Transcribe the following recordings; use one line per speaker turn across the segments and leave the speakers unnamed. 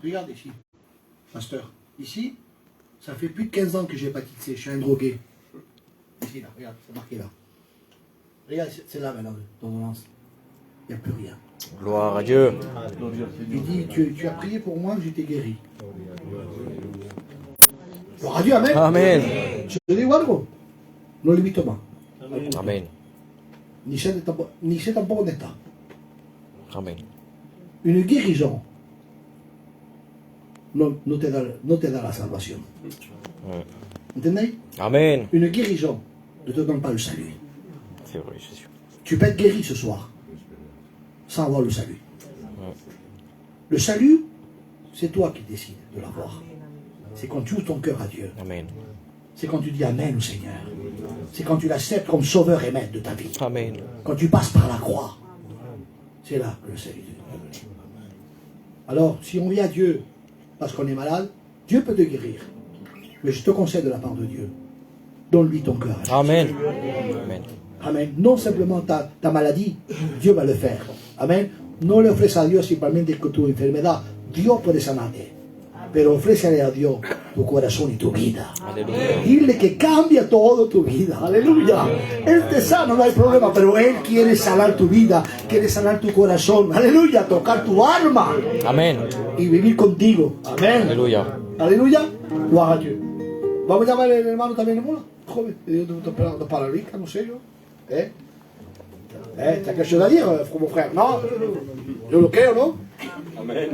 Regarde ici, pasteur. Ici, ça fait plus de 15 ans que j'ai hépatite C. Je suis un drogué. Ici, là, regarde, c'est marqué là. Regarde, c'est là maintenant, l'ordonnance. Il n'y a plus rien.
Gloire à Dieu.
Il dit, tu as prié pour moi, j'étais guéri. Gloire à Dieu, amen.
Amen.
Je te dis, guardo, non limite pas.
Amen.
Ni c'est un bon état.
Amen.
Une guérison no te da la salvation. Entendez?
Amen.
Une guérison ne te donne pas le salut.
C'est vrai, Jésus.
Tu peux être guéri ce soir sans avoir le salut. Le salut, c'est toi qui décides de l'avoir. C'est quand tu ouvres ton cœur à Dieu.
Amen.
C'est quand tu dis Amen au Seigneur. C'est quand tu l'acceptes comme sauveur et maître de ta vie.
Amen.
Quand tu passes par la croix, c'est là que le salut est venu. Alors, si on vient à Dieu parce qu'on est malade, Dieu peut te guérir. Mais je te conseille de la part de Dieu, donne-lui ton cœur.
Amen. Amen.
Amen. Non simplement ta maladie, Dieu va le faire. Amen. No le ofreces a Dios simplemente con tu enfermedad. Dios puede sanarte. Pero ofrécele a Dios tu corazón y tu vida.
Aleluya.
Dile que cambia todo tu vida. Aleluya. Él te sana, no hay problema, pero Él quiere sanar tu vida, quiere sanar tu corazón. Aleluya. Tocar tu alma
Amen.
y vivir contigo. Amén.
Aleluya.
Aleluya. Gloire a Dieu. Vamos a llamar al hermano también, hermano. Joven, de paralítica, no sé yo. T'as quelque chose à dire, mon frère? Non? Je le crée, non?
Amen.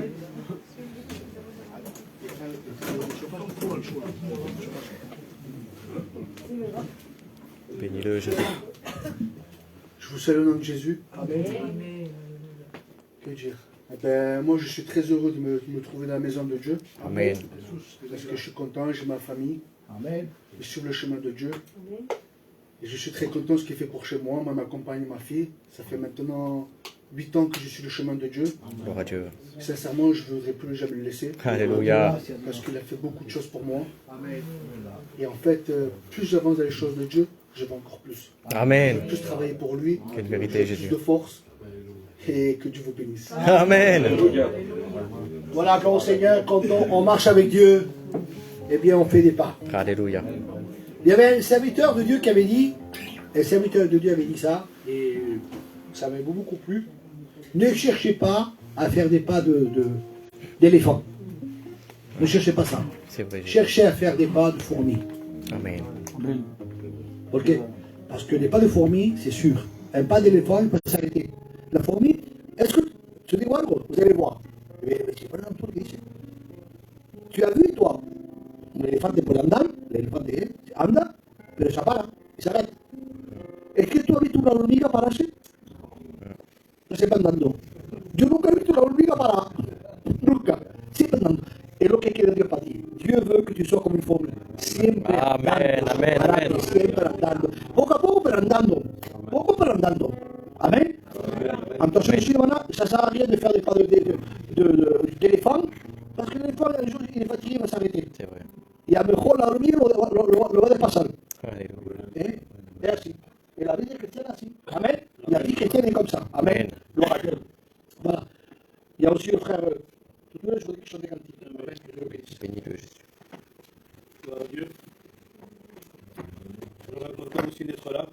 Bénis-le, Jésus.
Je vous salue au nom de Jésus. Amen. Que dire? Eh ben, moi, je suis très heureux de me trouver dans la maison de Dieu.
Amen.
Parce que je suis content, j'ai ma famille. Amen. Je suis sur le chemin de Dieu. Amen. Et je suis très content de ce qu'il fait pour chez moi, ma compagne et ma fille. Ça fait maintenant 8 ans que je suis le chemin de Dieu.
Gloire à Dieu.
Sincèrement, je ne voudrais plus jamais le laisser.
Alléluia.
Parce qu'il a fait beaucoup de choses pour moi. Et en fait, plus j'avance dans les choses de Dieu, je vais encore plus.
Amen.
Je vais plus travailler pour lui.
Quelle vérité,
J'ai
Jésus.
plus de force. Et que Dieu vous bénisse.
Amen.
Voilà, quand au Seigneur, quand on marche avec Dieu, eh bien, on fait des pas.
Alléluia.
Il y avait un serviteur de Dieu qui avait dit, un serviteur de Dieu avait dit ça, et ça m'avait beaucoup plu. Ne cherchez pas à faire des pas d'éléphant. Ne cherchez pas ça.
C'est vrai, Jésus.
Cherchez à faire des pas de fourmi.
Amen.
Ok? Parce que les pas de fourmi, c'est sûr. Un pas d'éléphant, il peut s'arrêter. La fourmi, est-ce que tu dis, ouais, vous allez voir. Mais c'est pas dans tout le lycée. Tu as vu, toi, l'éléphant de Polandal, l'éléphant de anda, pero se para, y se arrête. ¿Es que tú has visto una hormiga pararse? No se va andando. Yo nunca he visto una hormiga parar. Nunca. Siempre andando. Es lo que quiere Dios para ti. Dieu veut que tu sois como un fourmi. Siempre
Amen,
andando.
amen,
Parate,
amen.
siempre andando. Poco a poco, pero andando. Poco, pero andando. Amen. Attention ici, maintenant, ça ne sert à rien de faire des pas d'éléphant, parce que l'éléphant, un jour, il est fatigué, il va s'arrêter.
C'est vrai.
Y a lo mejor la hormiga lo va a pasar.
Alléluia.
Es así. Y la vida cristiana así. Amén. Y la vie chrétienne est comme ça. Amen.
Amen.
Gloire à Dieu. Voilà. Il y a aussi le frère. Tout le monde, je voudrais qu'il chante des cantiques. Amen. Que Dieu le bénisse.
Bénis-le, Jésus.
Gloire à Dieu. Je suis content aussi d'être là.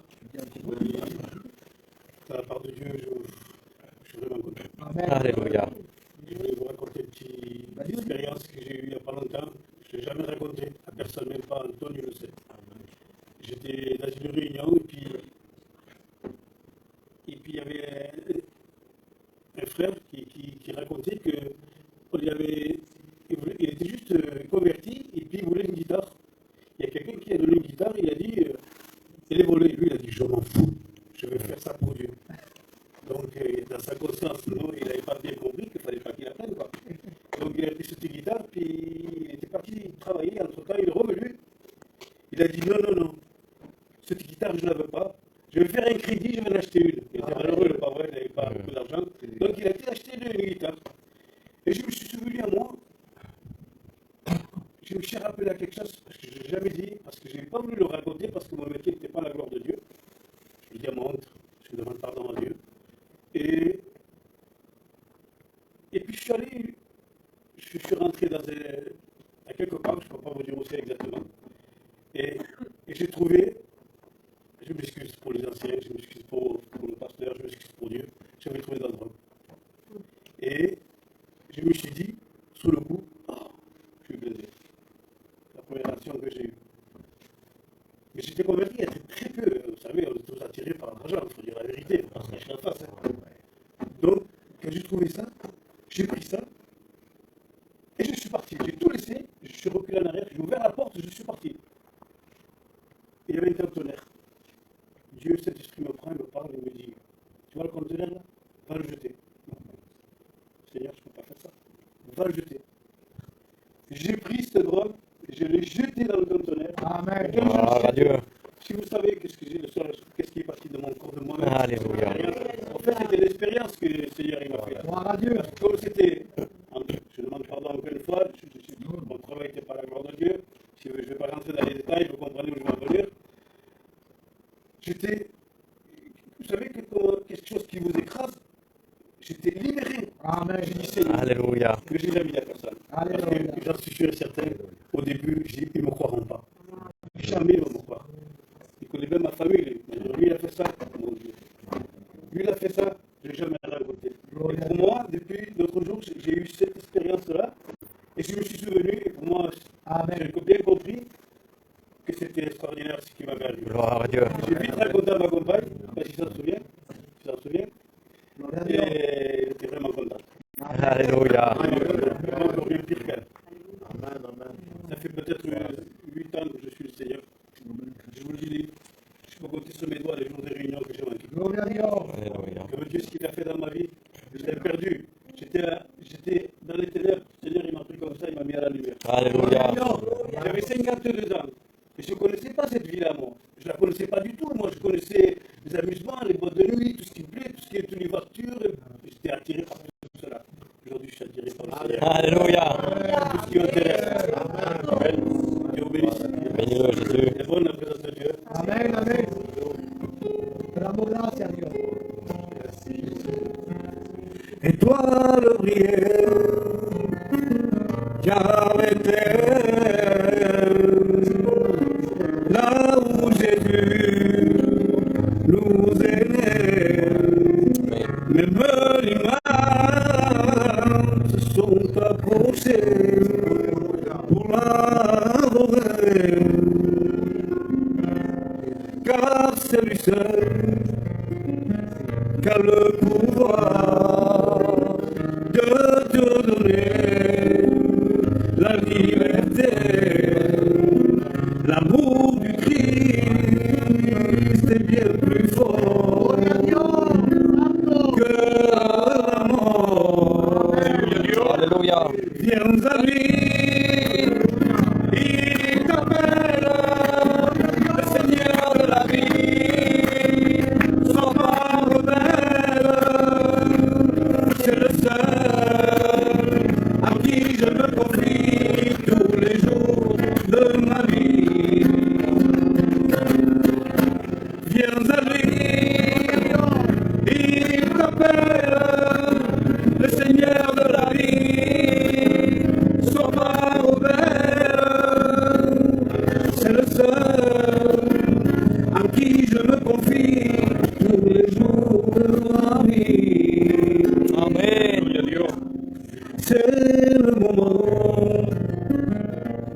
De la part de Dieu, je suis vraiment content.
Amen.
Alléluia.
Je vais vous raconter une petite expérience que j'ai eue il n'y a pas longtemps. Je ne l'ai jamais racontée à personne, même pas Antoine, je le sais. J'étais dans une réunion et puis il y avait un frère qui racontait que il était juste converti et puis il voulait une guitare. Il y a quelqu'un qui a donné une guitare, il a dit, il est volé. Lui, il a dit, je m'en fous, je vais faire ça pour Dieu. Donc, dans sa conscience, non, il n'avait pas bien compris qu'il ne fallait pas qu'il apprenne, quoi. Donc, il a pris cette guitare, puis il était parti travailler. Entre-temps, il est revenu. Il a dit, non, cette guitare, je ne la veux pas. Je vais faire un crédit, je vais en acheter une. Il était malheureux, le pas vrai, il n'avait pas beaucoup d'argent. Donc, il a été acheter une guitare. Et je me suis souvenu à moi. Je me suis rappelé à quelque chose que je n'ai jamais dit, parce que je n'ai pas voulu le raconter, parce que mon métier n'était pas la gloire de Dieu. Je lui dis à mon honte, je demande pardon à Dieu. Et puis je suis je suis rentré à quelque part, je ne peux pas vous dire où c'est exactement, et j'ai trouvé, je m'excuse pour les anciens, je m'excuse pour le pasteur, je m'excuse pour Dieu, j'avais trouvé dans le drogue. Et je me suis dit, sous le coup, oh, je suis blessé. La première action que j'ai eue. Mais j'étais converti, il y avait très peu, vous savez, on est tous attirés par l'argent, il faut dire la vérité, il ne faut pas se cacher la face. Hein. Donc, quand j'ai trouvé ça, j'ai pris ça, et je suis parti. J'ai tout laissé, je suis reculé en arrière, j'ai ouvert la porte, je suis parti. Et il y avait un conteneur. Dieu, cet esprit me prend, il me parle, il me dit, tu vois le conteneur là? Va le jeter. Seigneur, je ne peux pas faire ça. Va le jeter. J'ai pris cette drogue, je l'ai jeté dans le conteneur.
Amen.
Gloire à Dieu.
Si vous savez qu'est-ce qui est parti de mon corps, de moi-même,
Alléluia.
en fait, c'était l'expérience que le Seigneur il m'a fait.
Gloire à Dieu.
Parce que comme c'était, je demande pardon encore une fois, mon travail n'était pas la gloire de Dieu. Je ne vais pas rentrer dans les détails, vous comprenez où je vais en venir. J'étais, vous savez, quelque chose qui vous écrase, j'étais libéré.
Amen.
J'ai dit Seigneur,
Alléluia.
que j'ai jamais dit à personne. Parce
Alléluia.
que j'en suis sûr et certain, au début, ils ne me croiront pas. Jamais ils vont me croire. Il connaît bien ma famille, lui. Lui, il a fait ça, mon Dieu. Lui, il a fait ça, je n'ai jamais rien raconté. Et pour moi, depuis l'autre jour, j'ai eu cette expérience-là, et je me suis souvenu, et pour moi, j'ai bien compris que c'était extraordinaire ce qui m'avait arrivé.
Gloire à Dieu.
J'ai vite raconté à ma compagne, parce qu'il s'en souvient, et elle était vraiment contente.
Alléluia.
Vraiment encore bien pire qu'elle. Ça fait peut-être 8 ans que je suis le Seigneur. Je vous le dis, je peux compter sur mes doigts les jours de réunion que j'ai manqué.
Gloire à Dieu.
Alléluia.
Que Dieu, ce qu'il a fait dans ma vie, je l'ai perdu. J'étais dans les ténèbres. Le Seigneur, il m'a pris comme ça, il m'a mis à la lumière.
Alléluia.
J'avais 52 ans. Et je ne connaissais pas cette vie-là, moi. Je ne la connaissais pas du tout. Moi, je connaissais les amusements, les boîtes de nuit, tout ce qui me plaît, tout ce qui est toutes les voitures. J'étais attiré par tout cela. Aujourd'hui, je suis attiré par le Seigneur.
Alléluia.
Tout ce qui m'intéresse. Amen. Dieu obéisse.
Bénis-le, Jésus.
C'est bon la présence de Dieu.
Amen. Amen. Damos gracias a Dios.
Étoile brillait, là où Jésus nous est né, même les mains se sont approchées pour l'adorer, car c'est lui seul qui a le pouvoir de te donner la liberté. L'amour du Christ est bien plus fort que la mort.
Alléluia.
Viens à lui, il t'appelle, le Seigneur de la vie, sans pas rebelle, c'est le seul à qui je me confie tous les jours de ma vie. Viens à lui, il t'appelle, le Seigneur de la vie, sois pas rebelle, c'est le seul à qui je me confie tous les jours de ma vie.
Amen.
C'est le moment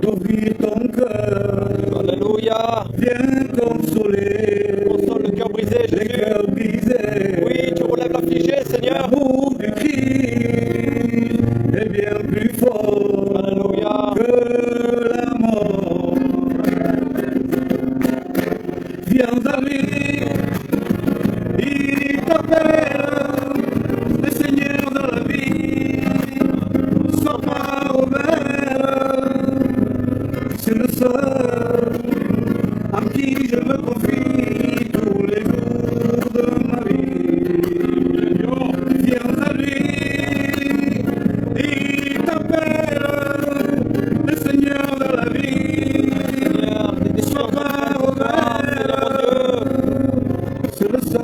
d'ouvrir ton cœur,
Alléluia.
viens consoler
Console le cœur brisé,
les
Jésus.
cœurs brisés.
Oui, tu relèves l'affligé, Seigneur.
L'amour du Christ est bien plus fort
Alléluia.
que la mort. Viens à lui, il t'appelle, le Seigneur de la vie, sois pas rebelle, c'est le seul à qui je me confie tous les jours de ma vie. Viens à lui, il t'appelle, le Seigneur de la vie, sois pas rebelle, c'est le seul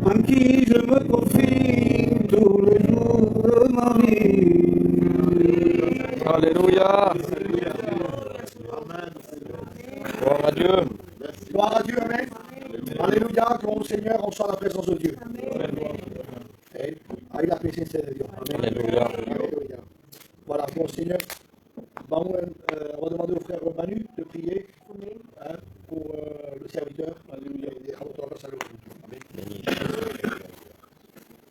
en qui je me confie tous les jours de ma vie.
Alléluia. Gloire à Dieu.
Gloire à Dieu, amen. Alléluia, que mon Seigneur, on sent la présence de Dieu. Et, avec la présence de Dieu. Amen.
Alléluia.
Alléluia. Voilà, mon Seigneur. Bon, on va demander au frère Manu de prier hein, pour le serviteur. Alléluia.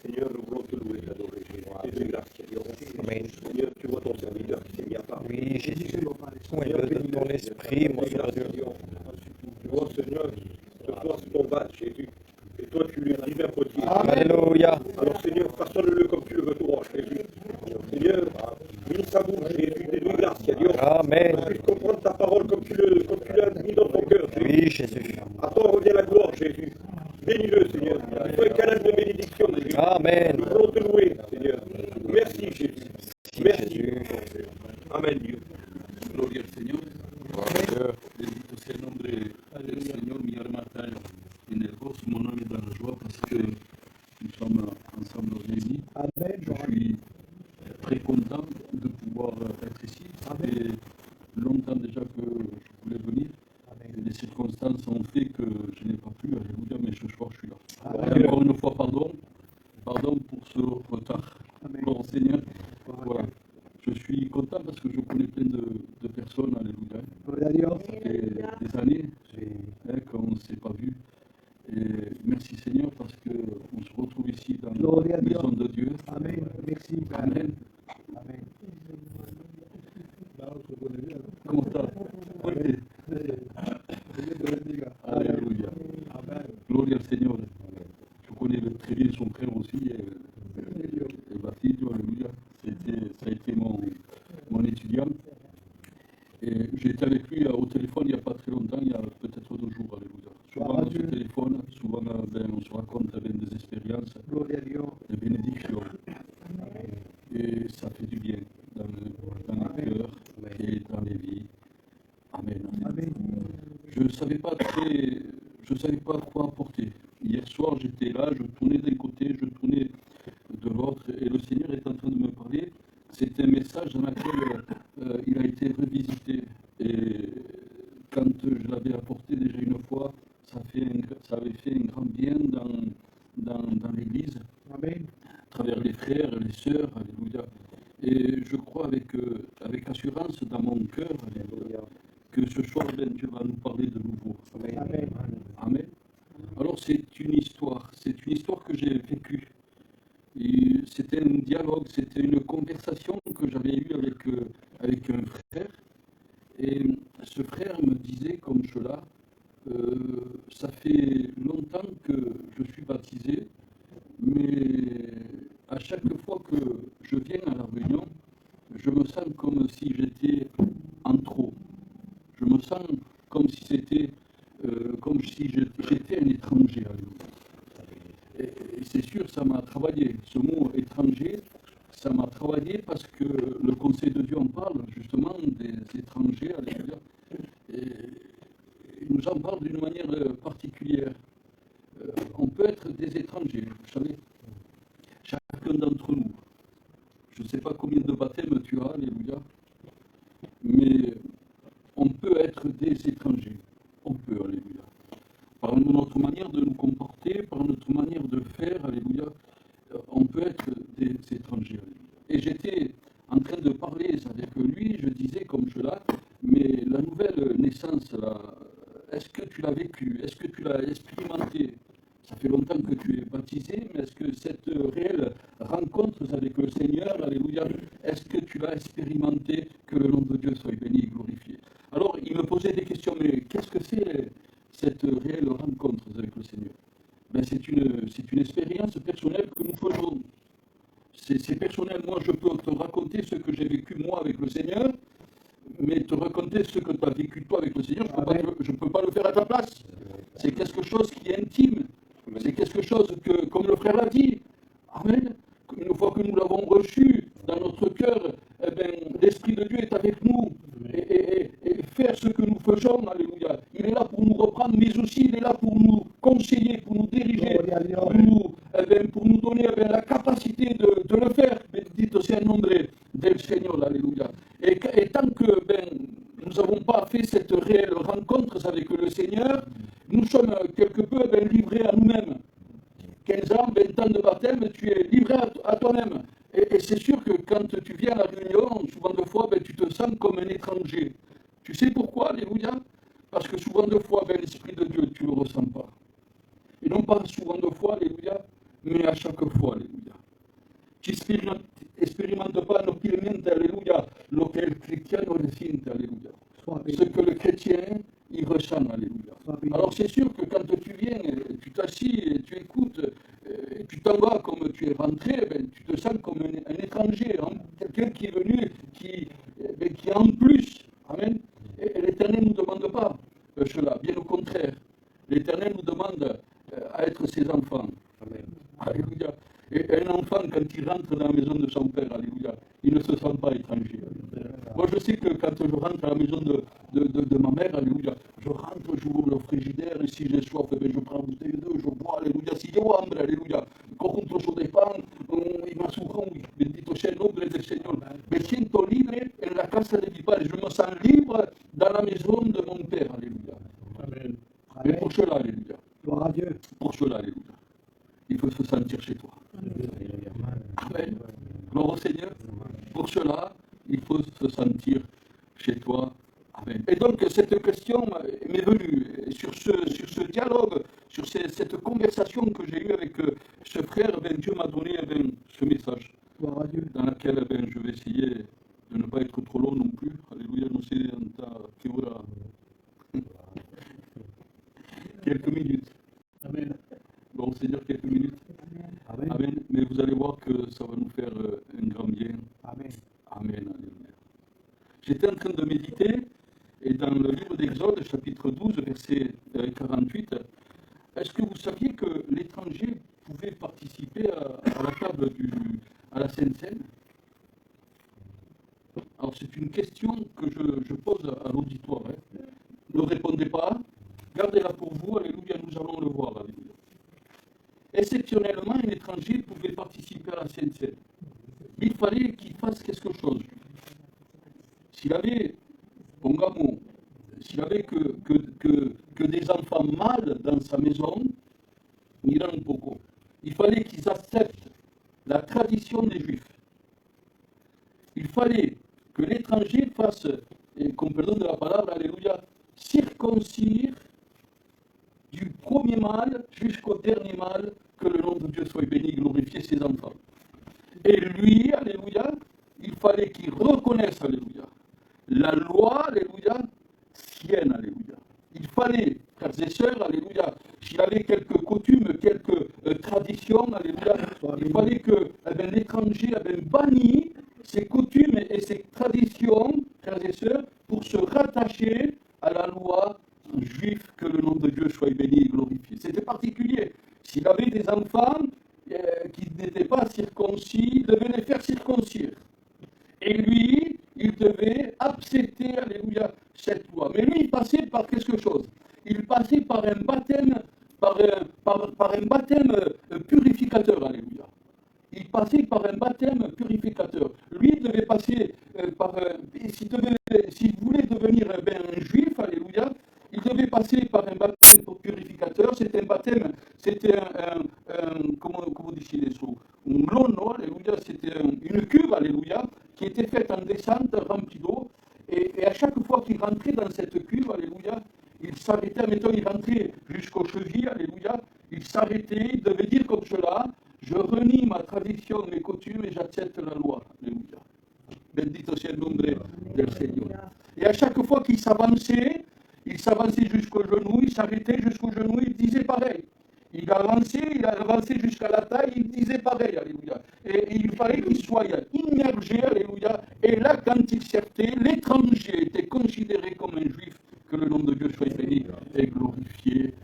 Seigneur, nous voulons te louer, t'adorer, Jésus, grâce à Dieu.
Amen.
Seigneur, tu vois ton serviteur qui s'est mis à parler.
Oui, Jésus. Oui, de ton esprit, mon Seigneur Dieu.
Tu vois, Seigneur, ce soir c'est ton vase, Jésus. Et toi, tu lui es divin potier.
Alléluia.
Alors, Seigneur, façonne-le comme tu le veux, toi, Jésus. Seigneur, mets sa bouche, Jésus, de lui, grâce à Dieu.
Amen.
Qu'on puisse comprendre ta parole comme tu l'as mis dans ton cœur, Jésus.
Oui, Jésus.
À toi revient la gloire, Jésus. Bénis-le, Seigneur. Sois un canal de bénédiction, Jésus.
Amen.
Nous voulons te louer, Seigneur. Merci, Jésus.
Merci, Jésus.
Amen, Dieu.
Gloria al Señor.
Gloire à Dieu.
Bendito sea el nombre del Señor. Mi alma está en el gozo, mon âme est dans la joie parce que nous sommes ensemble réunis.
Amen.
Je suis très content de pouvoir être ici. Ça fait longtemps déjà que je voulais venir. Et les circonstances ont fait que je n'ai pas pu. Alléluia, mais ce soir je suis là. Et encore une fois, pardon. Pardon pour ce retard. Gloire au Seigneur. Voilà. Je suis content parce que je connais plein de personnes, alléluia. Ça fait des années qu'on ne s'est pas vu. Et merci Seigneur parce qu'on se retrouve ici dans la maison de Dieu.
Amen. Merci.
Amen.
Amen.
Comment ça? Oui. Alléluia. Gloria al Seigneur. Je connais très bien son frère aussi. Et Basilio, alléluia. Ça a été mon étudiant. Et j'ai été avec lui au téléphone il n'y a pas très longtemps, il y a peut-être 2 jours, alléluia. Souvent on se téléphone, souvent on se raconte des expériences, des bénédictions. Et ça fait du bien dans le cœur et dans les vies. Amen. Je ne savais pas quoi apporter. Hier soir, j'étais là, je tournais d'un côté, je tournais de l'autre, et le Seigneur est en train de me parler. C'est un message dans lequel il a été revisité. Et quand je l'avais apporté déjà une fois, ça avait fait un grand bien dans l'Église, à travers les frères, les sœurs, alléluia. Et je crois avec assurance dans mon cœur, alléluia, que ce soir, Dieu va nous parler de nouveau. Amen. Amen. Alors c'est une histoire que j'ai vécue. C'était un dialogue, c'était une conversation que j'avais eue avec un frère. Et ce frère me disait comme cela, ça fait longtemps que je suis baptisé, mais à chaque fois que je viens à la réunion, je me sens comme si j'étais en trop. Je me sens comme si j'étais un étranger. Et c'est sûr, ça m'a travaillé. Ce mot étranger, ça m'a travaillé parce que le Conseil de Dieu en parle justement des étrangers. Alléluia. Et il nous en parle d'une manière particulière. On peut être des étrangers, vous savez, chacun d'entre nous. Je ne sais pas combien de baptêmes tu as, alléluia, mais on peut être des étrangers. On peut, alléluia. Par notre manière de nous comporter, par notre manière de faire, alléluia, on peut être des étrangers, alléluia. Et j'étais en train de parler avec lui, je disais comme cela, mais la nouvelle naissance, là, est-ce que tu l'as vécue? Est-ce que tu l'as expérimenté? Ça fait longtemps que tu es baptisé, mais est-ce que cette réelle rencontre avec le Seigneur, alléluia, est-ce que tu l'as expérimenté? Que le nom de Dieu soit béni et glorifié. Alors, il me posait des questions, mais qu'est-ce que c'est cette réelle rencontre avec le Seigneur? Ben, c'est une expérience personnelle que nous faisons. C'est personnel. Moi, je peux te raconter ce que j'ai vécu moi avec le Seigneur, mais te raconter ce que tu as vécu toi avec le Seigneur, je ne peux pas le faire à ta place. C'est quelque chose qui est intime. C'est quelque chose que, comme le frère l'a dit, amen, une fois que nous l'avons reçu dans notre cœur, eh bien, l'Esprit de Dieu est avec nous. Et faire ce que nous faisons, alléluia. Il est là pour nous reprendre, mais aussi il est là pour nous conseiller, pour nous diriger, pour nous donner la capacité de le faire. Bendito sea el nombre del Señor, alléluia. Et tant nous n'avons pas fait cette réelle rencontre avec le Seigneur, nous sommes quelque peu livrés à nous-mêmes. 15 ans, 20 ans de baptême, tu es livré à toi-même. Et c'est sûr que quand tu viens à la réunion, souvent de fois, tu te sens comme un étranger. Tu sais pourquoi, alléluia? Parce que souvent de fois, l'Esprit de Dieu, tu ne le ressens pas. Et non pas souvent de fois, alléluia, mais à chaque fois, alléluia. Ci sperimenta pas nobilmente, alléluia, lo che il cristiano ressent, alléluia. Ce que le chrétien, il ressent, alléluia. Alors c'est sûr que quand tu viens, tu t'assis, tu écoutes, et tu t'en vas comme tu es rentré, tu te sens comme un étranger, hein, quelqu'un qui est venu, qui en plus, amen. Et l'Éternel ne nous demande pas cela, bien au contraire. L'Éternel nous demande à être ses enfants. Amen. Alléluia. Et un enfant, quand il rentre dans la maison de son père, alléluia, il ne se sent pas étranger. Moi, je sais que quand je rentre à la maison de ma mère, alléluia, je rentre, j'ouvre le frigidaire, et si j'ai soif, je prends une bouteille d'eau, je bois, alléluia. Si io hambre, alléluia, cojo un trozo de pan y me sujo, bendito sea el nombre del Señor. Me siento libre en la casa de mi Padre, je me sens libre dans la maison de mon Père, alléluia. Amen. Mais pour cela, alléluia.
Gloire à Dieu.
Pour cela, alléluia. Il faut se sentir chez toi. Amen. Gloire au Seigneur. Pour cela, il faut se sentir chez toi. Amen. Et donc, cette question m'est venue sur ce dialogue, sur cette conversation que j'ai eue avec ce frère. Dieu m'a donné ce message dans lequel je vais essayer de ne pas être trop long non plus. Alléluia, nous sommes quelques minutes. Amen. Bon, Seigneur, quelques minutes. Amen. Amen. Mais vous allez voir que ça va nous faire un grand bien. Amen. Amen. Alléluia. J'étais en train de méditer, et dans le livre d'Exode, chapitre 12, verset 48, est-ce que vous saviez que l'étranger pouvait participer à la table à la Sainte Seine? Alors c'est une question que je pose à l'auditoire. Hein. Ne répondez pas, gardez-la pour vous, alléluia, nous allons le voir, alléluia. Exceptionnellement, un étranger pouvait participer à la Sainte Seine. Il fallait qu'il fasse quelque chose. S'il avait, pongamos, s'il avait que des enfants mâles dans sa maison, n'ira un poco. Il fallait qu'ils acceptent la tradition des Juifs. Il fallait que l'étranger fasse, et qu'on pardonne de la parole, alléluia, circoncire du premier mâle jusqu'au dernier mâle, que le nom de Dieu soit béni, glorifier ses enfants. Et lui, alléluia, il fallait qu'il reconnaisse, alléluia, la loi, alléluia, sienne, alléluia. Il fallait, frères et sœurs, alléluia, s'il y avait quelques coutumes, quelques traditions, alléluia, il fallait que l'étranger bannisse ses coutumes et ses traditions, frères et sœurs, pour se rattacher à la loi juive, que le nom de Dieu soit béni et glorifié. C'était particulier. S'il avait des enfants qui n'étaient pas circoncis, il devait les faire circoncire. Et lui, il devait accepter, alléluia, cette loi. Mais lui, il passait par quelque chose. Il passait par un baptême, par un baptême purificateur, alléluia. Il passait par un baptême purificateur. Lui, il devait passer s'il voulait devenir un juif, alléluia, il devait passer par un baptême purificateur. C'était un baptême, c'était comment dit-il, un glono, alléluia, c'était une cuve, alléluia, qui était faite en descente, remplie d'eau. Et à chaque fois qu'il rentrait dans cette cuve, alléluia, il s'arrêtait, mettons, il rentrait jusqu'aux chevilles, alléluia, il s'arrêtait, il devait dire comme cela: je renie ma tradition, mes coutumes et j'accepte la loi, alléluia. Bendito sea el nombre del Seigneur. Et à chaque fois qu'il s'avançait jusqu'au genou, il s'arrêtait jusqu'au genou, il disait pareil. Il avançait jusqu'à la taille, il disait pareil, alléluia. Et il fallait qu'il soit immergé, alléluia. Et là, quand il sortait, l'étranger était considéré comme un juif, que le nom de Dieu soit béni et glorifié.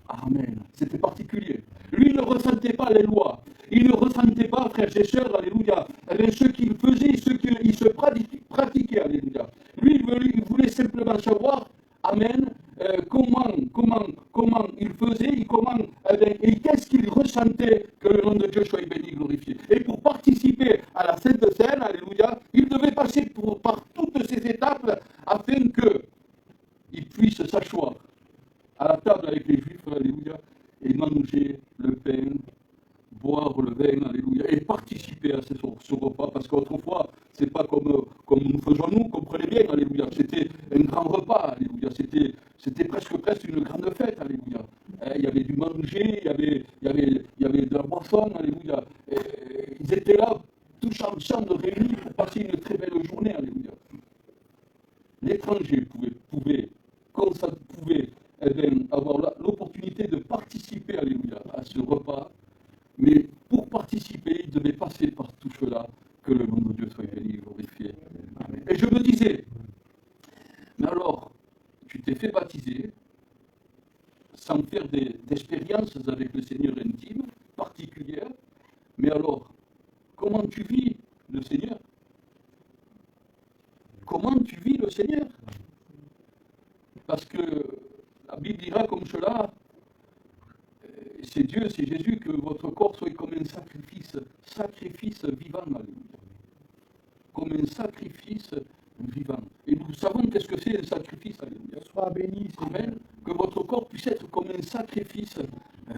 Amen. C'était particulier. Lui ne ressentait pas les lois. Il ne ressentait pas, frères et sœurs, alléluia, ce qu'il faisait, ce qu'il se pratiquait, alléluia. Lui, il voulait simplement savoir, amen, comment il faisait, et qu'est-ce qu'il ressentait, que le nom de Dieu soit béni, glorifié. Et pour participer à la Sainte Seine, alléluia, il devait passer par toutes ces étapes afin que ce repas, parce qu'autrefois, c'est pas comme nous faisons nous, comprenez bien, alléluia. C'était un grand repas, alléluia. C'était presque une grande fête, alléluia. Il y avait du manger, il y avait de la boisson, alléluia. Et ils étaient là, tous ensemble réunis pour passer une très belle journée, alléluia. L'étranger pouvait avoir l'opportunité de participer, alléluia, à ce repas, mais pour participer, il devait passer par tout cela, que le nom de Dieu soit béni, glorifié. Amen. Et je me disais, mais alors, tu t'es fait baptiser sans faire d'expériences avec le Seigneur intime, particulière, mais alors, comment tu vis le Seigneur? Comment tu vis le Seigneur? Parce que la Bible dira comme cela, c'est Dieu, c'est Jésus, que votre corps soit comme un sacrifice vivant, alléluia. Comme un sacrifice vivant. Et nous savons qu'est-ce que c'est un sacrifice, alléluia.
Sois béni,
Amen. Que votre corps puisse être comme un sacrifice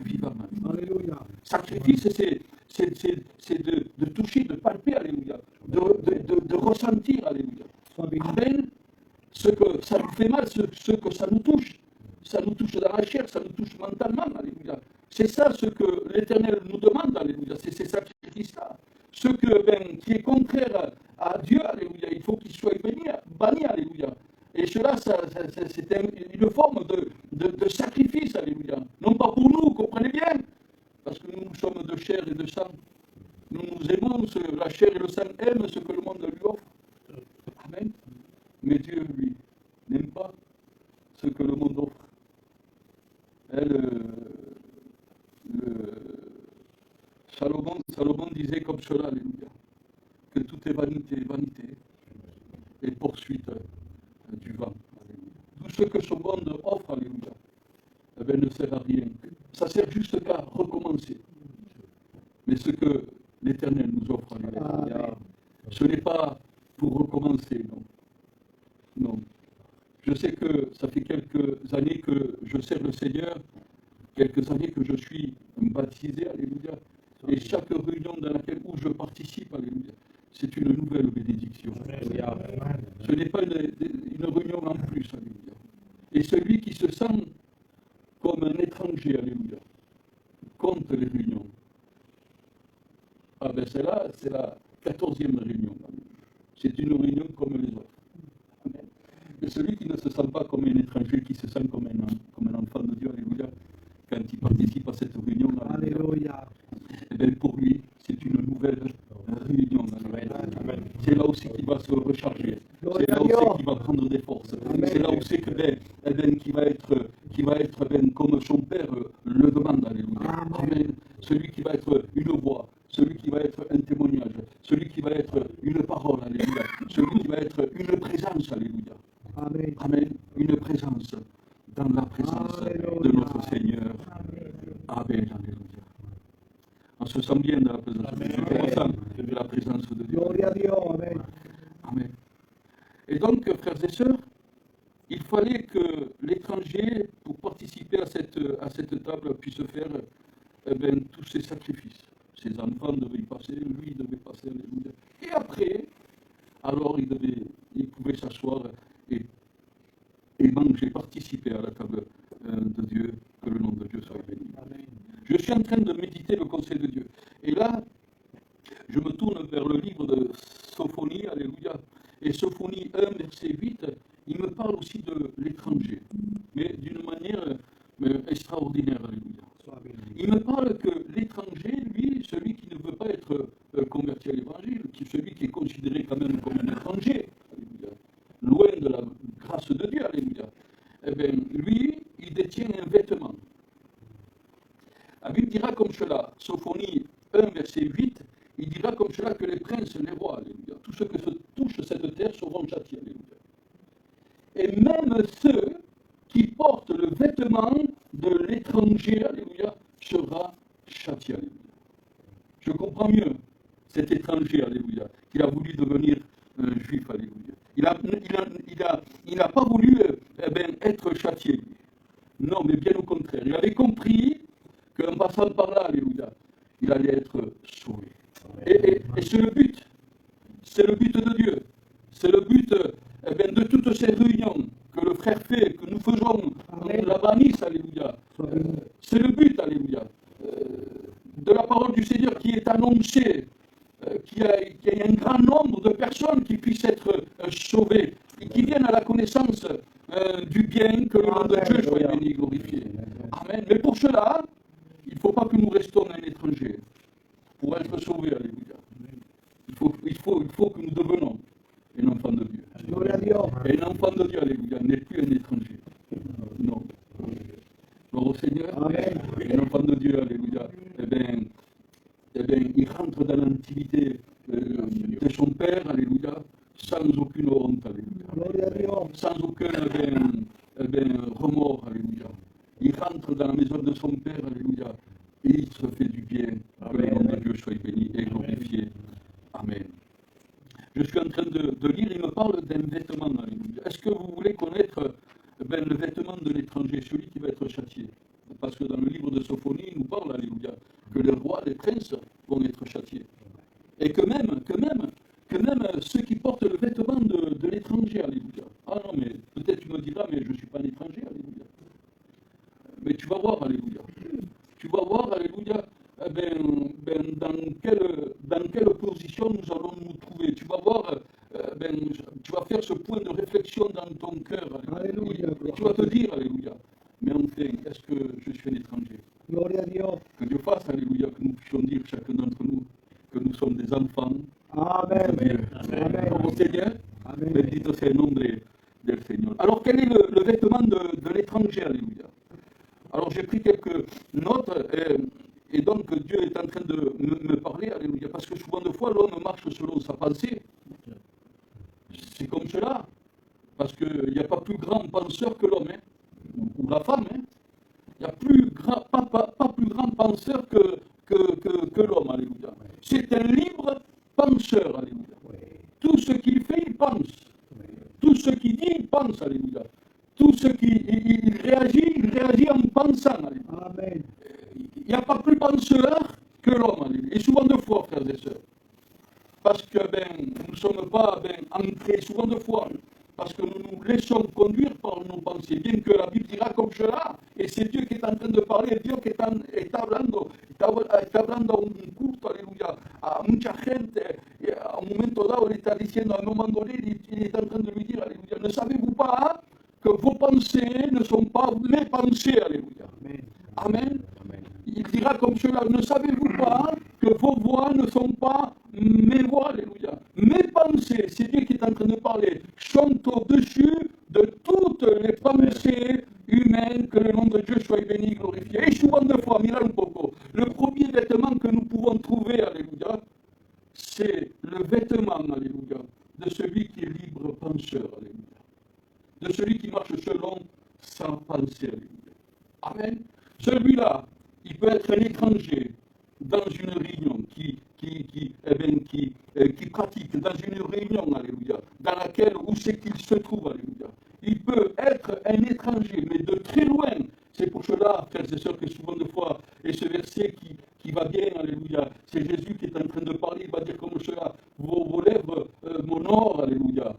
vivant.
Alléluia.
Sacrifice, c'est de toucher, de palper, alléluia. De ressentir, alléluia.
Sois béni.
Amen. Ce que ça nous fait mal, ce que ça nous touche. Ça nous touche dans la chair, ça nous touche mentalement, alléluia. C'est ça ce que l'Éternel nous demande, alléluia. C'est ces sacrifices-là. Ce qui est contraire à Dieu, alléluia, il faut qu'il soit banni, alléluia. Et cela, c'est une forme de sacrifice, alléluia. Non pas pour nous, comprenez bien, parce que nous sommes de chair et de sang. Nous aimons, la chair et le sang aiment ce que le monde lui offre. Amen. Mais Dieu, lui, n'aime pas ce que le monde offre. Salomon disait comme cela, alléluia, que tout est vanité, et poursuite du vent. Alléluia. Tout ce que ce monde offre, alléluia, ne sert à rien. Ça sert juste qu'à recommencer. Mais ce que l'Éternel nous offre, alléluia, ce n'est pas pour recommencer, non. Non. Je sais que ça fait quelques années que je sers le Seigneur, quelques années que je suis baptisé, alléluia. Et chaque réunion où je participe, alléluia, c'est une nouvelle bénédiction. Alléluia. Ce n'est pas une réunion en plus, alléluia. Et celui qui se sent comme un étranger, alléluia, compte les réunions. Ah ben c'est la 14e réunion. C'est une réunion comme les autres. Amen. Et celui qui ne se sent pas comme un étranger, qui se sent comme un enfant de Dieu, alléluia, quand il participe à cette réunion, alléluia, et bien pour lui, c'est une nouvelle réunion. Amen. C'est là aussi qu'il va se recharger. C'est là aussi qu'il va prendre des forces. Amen. C'est là aussi qu'il va être comme son Père le demande. Alléluia. Amen. Celui qui va être une voix, celui qui va être un témoignage, celui qui va être une parole. Alléluia. Celui qui va être une présence. Alléluia. Amen. Amen. Une présence dans la présence de notre Seigneur. Amen. Alléluia. On se sent bien dans la présence de Dieu. On ressent de la présence de Dieu.
Gloria a Dieu. Amen.
Amen. Et donc, frères et sœurs, il fallait que l'étranger, pour participer à cette table, puisse faire tous ces sacrifices. Ses enfants devaient y passer, lui il devait passer, alléluia. Et après, alors il pouvait s'asseoir et manger, participer à la table de Dieu, que le nom de Dieu soit béni. Amen. Je suis en train de méditer le conseil de Dieu. Et là, je me tourne vers le livre de Sophonie, alléluia. Et Sophonie 1, verset 8, il me parle aussi de l'étranger, mais d'une manière extraordinaire, alléluia. Il me parle que l'étranger, lui, celui qui ne veut pas être converti à l'évangile, celui qui est considéré quand même comme un étranger, alléluia, loin de la grâce de Dieu, alléluia, eh bien, lui, il détient un vêtement. La Bible dira comme cela, Sophonie 1, verset 8, il dira comme cela que les princes, les rois, alléluia, tous ceux que se touche cette terre seront châtiés, alléluia. Et même ceux qui portent le vêtement de l'étranger, alléluia, sera châtié, alléluia. Je comprends mieux cet étranger, alléluia, qui a voulu devenir un juif, alléluia. Il n'a pas voulu être châtié, lui. Non, mais bien au contraire. Il avait compris qu'en passant par là, alléluia, il allait être sauvé. Et c'est le but. C'est le but de Dieu. C'est le but de toutes ces réunions que le frère fait, que nous faisons là-bas à Nice, alléluia. C'est le but, alléluia, de la parole du Seigneur qui est annoncée, qu'il y ait un grand nombre de personnes qui puissent être sauvées et qui viennent à la connaissance du bien, que le nom de Dieu soit béni, glorifié. Amen. Mais pour cela, il ne faut pas que nous restions un étranger pour être sauvés, alléluia. Il faut que nous devenions un enfant de Dieu. Et un enfant de Dieu, alléluia, n'est plus un étranger. Non. Gloire au Seigneur. Amen. Un enfant de Dieu, alléluia, il rentre dans l'intimité de son Père, alléluia, sans aucune honte, alléluia. Sans aucun remords, alléluia. Il rentre dans la maison de son Père, alléluia, et il se fait du bien. Que le nom de Dieu soit béni et glorifié. Amen. Je suis en train de lire, il me parle d'un vêtement, alléluia. Est-ce que vous voulez connaître le vêtement de l'étranger, celui qui va être châtié? Parce que dans le livre de Sophonie, il nous parle, alléluia, que les rois, les princes vont être châtiés. Et que même ceux qui portent le vêtement de l'étranger, alléluia. Ah non, mais peut-être tu me diras, mais je ne suis pas un étranger, alléluia. Mais tu vas voir, alléluia. Tu vas voir, alléluia, dans quelle position nous allons nous trouver. Tu vas voir, tu vas faire ce point de réflexion dans ton cœur, alléluia. Et tu vas te dire, alléluia, mais enfin, est-ce que je suis un étranger? Que Dieu fasse, alléluia, que nous puissions dire, chacun d'entre nous, que nous sommes des enfants de Dieu. Amen. Au Seigneur, bendito sea el nombre del Seigneur. Alors, quel est le vêtement de l'étranger, alléluia? Alors, j'ai pris quelques notes, et donc Dieu est en train de me parler, alléluia, parce que souvent de fois, l'homme marche selon sa pensée. C'est comme cela, parce qu'il n'y a pas plus grand penseur que l'homme, ou la femme, il n'y a pas plus grand penseur que l'homme, alléluia. C'est un libre penseur, alléluia. Tout ce qu'il fait, il pense. Tout ce qu'il dit, il pense, alléluia. Tout ce qu'il réagit en pensant, alléluia. Amen. Il n'y a pas plus penseur que l'homme, alléluia. Et souvent de fois, frères et sœurs, parce que nous ne sommes pas ancrés, souvent de fois, parce que nous nous laissons conduire par nos pensées, bien que la Bible dira comme cela, et c'est Dieu qui est en train de parler, Dieu qui está hablando un culto, aleluya, a mucha gente, a un momento dado le está diciendo, a un moment donné, il est en train de lui dire, alléluia, ne savez-vous pas que vos pensées ne sont pas mes pensées, alléluia. Amen. Amen. Il dira comme cela, ne savez-vous pas que vos voix ne sont pas mes voix, alléluia. Mes pensées, c'est Dieu qui est en train de parler, sont au-dessus de toutes les pensées humaines, que le nom de Dieu soit béni, glorifié. Et souvent de fois, mira un poco, le premier vêtement que nous pouvons trouver, alléluia, c'est le vêtement, alléluia, de celui qui est libre penseur, alléluia. De celui qui marche selon sa pensée, alléluia. Amen. Celui-là, il peut être un étranger dans une réunion qui pratique, dans une réunion, alléluia, dans laquelle, où c'est qu'il se trouve, alléluia. Il peut être un étranger, mais de très loin. C'est pour cela, frères et sœurs, que souvent de fois, et ce verset qui va bien, alléluia, c'est Jésus qui est en train de parler, il va dire comme cela, vos lèvres m'honorent, alléluia,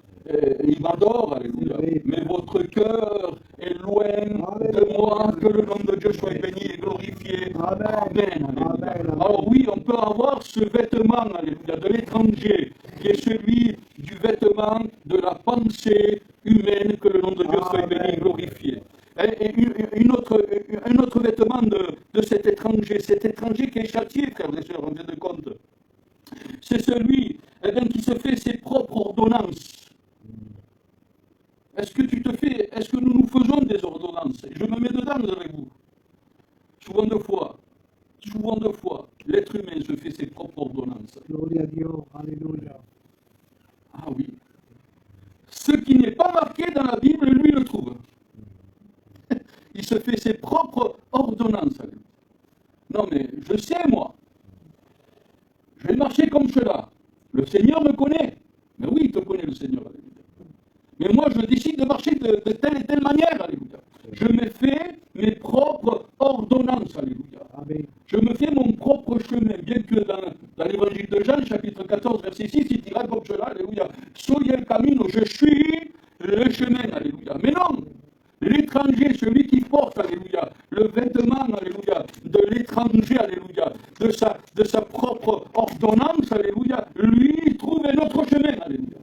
il m'adore, alléluia, mais votre cœur est loin de moi, que le nom de Dieu soit béni et glorifié. Amen. Amen. Alors oui, on peut avoir ce vêtement, alléluia, de l'étranger, qui est celui du vêtement de la pensée humaine, que le nom de Dieu soit béni et glorifié. Et un autre vêtement de cet étranger qui est châtié, frères et sœurs, en fin de compte, c'est celui qui se fait ses propres ordonnances. Est-ce que nous faisons des ordonnances? Je me mets dedans avec vous. Souvent de fois, l'être humain se fait ses propres ordonnances.
Gloria a Dieu, alléluia.
Ah oui. Ce qui n'est pas marqué dans la Bible, lui le trouve. Il se fait ses propres ordonnances. Non mais, je sais moi. Je vais marcher comme cela. Le Seigneur me connaît. Mais oui, il te connaît le Seigneur. Alléluia. Mais moi, je décide de marcher de telle et telle manière. Alléluia. Je me fais mes propres ordonnances. Alléluia. Amen. Je me fais mon propre chemin. Bien que dans l'évangile de Jean, chapitre 14, verset 6, qui dira comme cela, alléluia, soy el camino, je suis le chemin, alléluia. Mais non, l'étranger, celui qui porte, alléluia, le vêtement, alléluia, de l'étranger, alléluia, de sa propre ordonnance, alléluia, lui, il trouve un autre chemin, alléluia.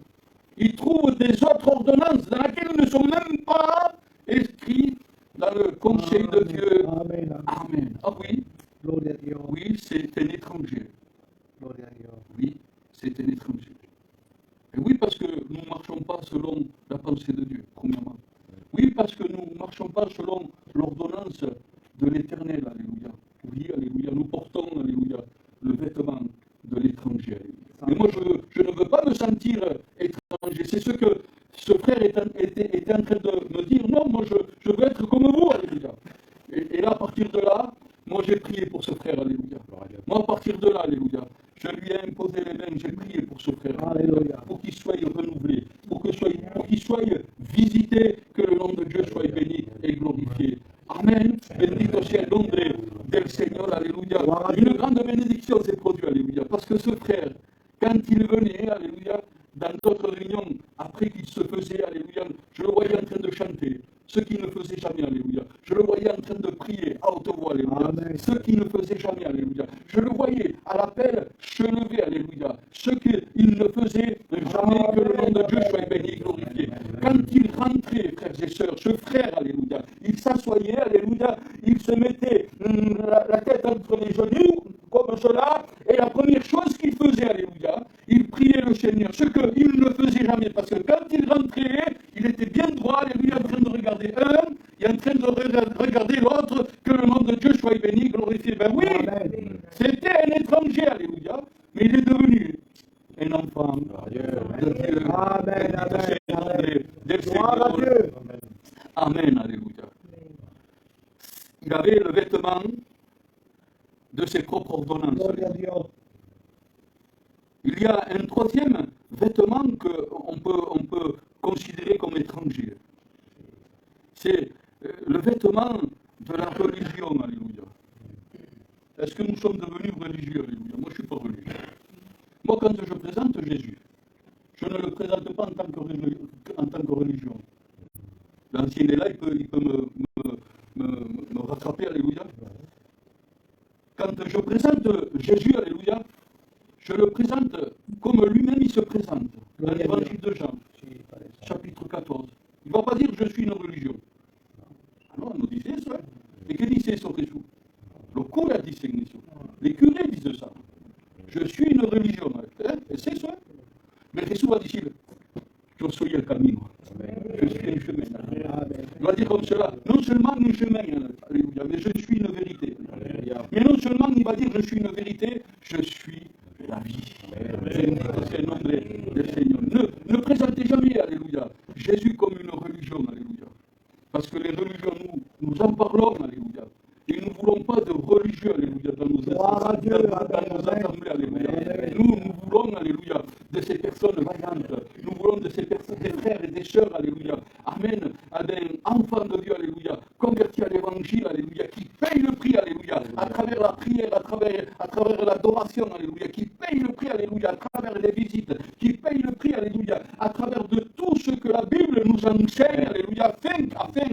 Il trouve des autres ordonnances dans lesquelles ils ne sont même pas inscrits dans le conseil de Dieu.
Amen.
Amen. Ah oui,
Gloria a Dios.
oui, c'est un étranger.
Gloria a Dios.
Oui, c'est un étranger. Et oui, parce que nous ne marchons pas selon la pensée de Dieu, premièrement. Oui, parce que nous ne marchons pas selon l'ordonnance de l'Éternel, alléluia. Oui, alléluia, nous portons, alléluia, le vêtement de l'étranger, alléluia. Mais moi, je ne veux pas me sentir étranger. C'est ce que ce frère était en train de me dire. Non, moi, je veux être comme vous, alléluia. Et là, à partir de là, moi, j'ai prié pour ce frère, alléluia. Moi, à partir de là, alléluia, je lui ai imposé les mains, j'ai prié pour ce frère,
Alléluia.
pour qu'il soit renouvelé, pour qu'il soit visité, que le nom de Dieu soit béni et glorifié. Amen. Bendito sea el nombre del Seigneur, alléluia. Une grande bénédiction s'est produite, alléluia. Parce que ce frère, quand il venait, alléluia, dans d'autres réunions, après qu'il se faisait, alléluia, je le voyais en train de chanter, ce qu'il ne faisait jamais, alléluia. Je le voyais en train de prier à haute voix, alléluia.
Amen.
Ce qu'il ne faisait jamais, alléluia. Je le voyais à l'appel se lever, alléluia. Ce qu'il ne faisait jamais, que le nom de Dieu soit béni et glorifié. Quand il rentrait, frères et sœurs, ce frère, alléluia, il s'assoyait, alléluia, il se mettait la tête entre les genoux, comme cela, et la première chose qu'il faisait, alléluia, il priait le Seigneur, ce qu'il ne faisait jamais, parce que quand il rentrait, il était bien droit, alléluia, en train de regarder un, et en train de regarder l'autre, que le nom de Dieu soit béni, glorifié. Ben oui, c'était un étranger, alléluia, mais il est devenu un enfant de Dieu.
Amen, amen, amen. Gloire à
Seigneur.
Dieu.
Amen, alléluia. Il avait le vêtement de ses propres ordonnances.
Gloria a Dios.
Il y a un troisième vêtement qu'on peut considérer comme étranger. C'est le vêtement de la religion, alléluia. Est-ce que nous sommes devenus religieux, alléluia? Moi, je ne suis pas religieux. Moi, quand je présente Jésus, je ne le présente pas en tant que religion. L'ancien est là, il peut me rattraper, alléluia. Quand je présente Jésus, alléluia, je le présente comme lui-même il se présente. Dans l'évangile de Jean, chapitre 14. Il ne va pas dire je suis une religion. Alors, nous disait ça. Et que disait ce Jésus? Le cura dit ça. Les curés disent ça. Je suis une religion. Et c'est ça. Mais Jésus va dire je suis le camino. Je suis un chemin. Il va dire comme cela, non seulement un chemin, alléluia, mais je suis une vérité. Mais non seulement il va dire je suis une vérité, je suis la vie. C'est le nom du Seigneur. Ne présentez jamais, alléluia, Jésus comme une religion, alléluia. Parce que les religions, nous en parlons, alléluia. Et nous ne voulons pas de religieux, alléluia, dans nos assemblées, alléluia. Nous voulons, alléluia, de ces personnes vaillantes. Nous voulons de ces personnes, des frères et des sœurs, alléluia. Amen. Des enfants de Dieu, alléluia. Convertis à l'évangile, alléluia. Qui payent le prix, alléluia. À travers la prière, à travers l'adoration, alléluia. Qui payent le prix, alléluia. À travers les visites. Qui payent le prix, alléluia. À travers de tout ce que la Bible nous enseigne, alléluia. Afin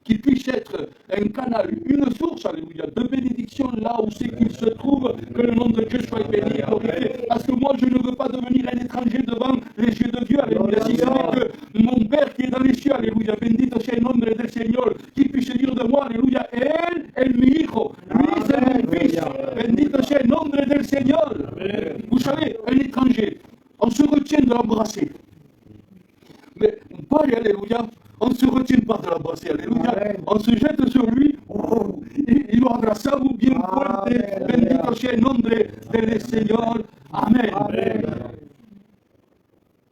qu'il puisse être un canal, une source, alléluia, de bénédiction là où c'est qu'il se trouve, que le nom de Dieu soit béni et glorifié. Parce que moi, je ne veux pas devenir un étranger devant les yeux de Dieu, alléluia. Si ce n'est que mon Père qui est dans les cieux, alléluia, bendito sea el nombre del Señor, qui puisse dire de moi, alléluia, él es mi hijo, lui c'est mon fils, bendito sea el nombre del Señor. Vous savez, un étranger, on se retient de l'embrasser. Mais Paul, alléluia, on ne se retient pas de l'embrasser, alléluia. On se jette sur lui, y lo abrazamos bien fuerte, bendito sea el nombre del Señor. Amen.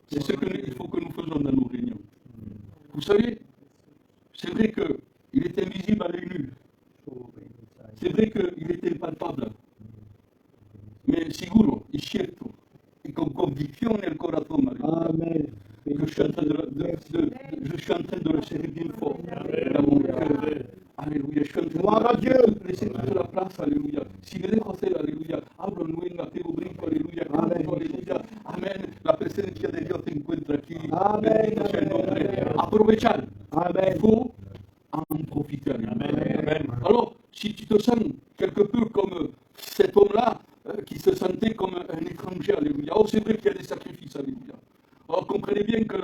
C'est ce qu'il faut que nous faisons dans nos réunions. Vous savez, c'est vrai qu'il est invisible à l'œil nu. C'est vrai qu'il est impalpable. Mais sicuro, il scelto, et con conviction nel corazon,
Amen.
que je suis en train de le serrer bien fort dans mon cœur. Alléluia. Je suis en train de laisser toute la place. Alléluia. Si le dejo hacer, alléluia. Hablo en lengua, tengo brinco, alléluia. Alléluia. Amen. presencia de Dios te encuentra aquí.
Amén,
Bendito sea el nombre.
amén.
Aprovechar.
Amen.
Il faut en profiter. Alléluia.
Amen.
Alors, si tu te sens quelque peu comme cet homme-là, qui se sentait comme un étranger, alléluia. Oh, c'est vrai qu'il y a des sacrifices, alléluia. Alors, comprenez bien que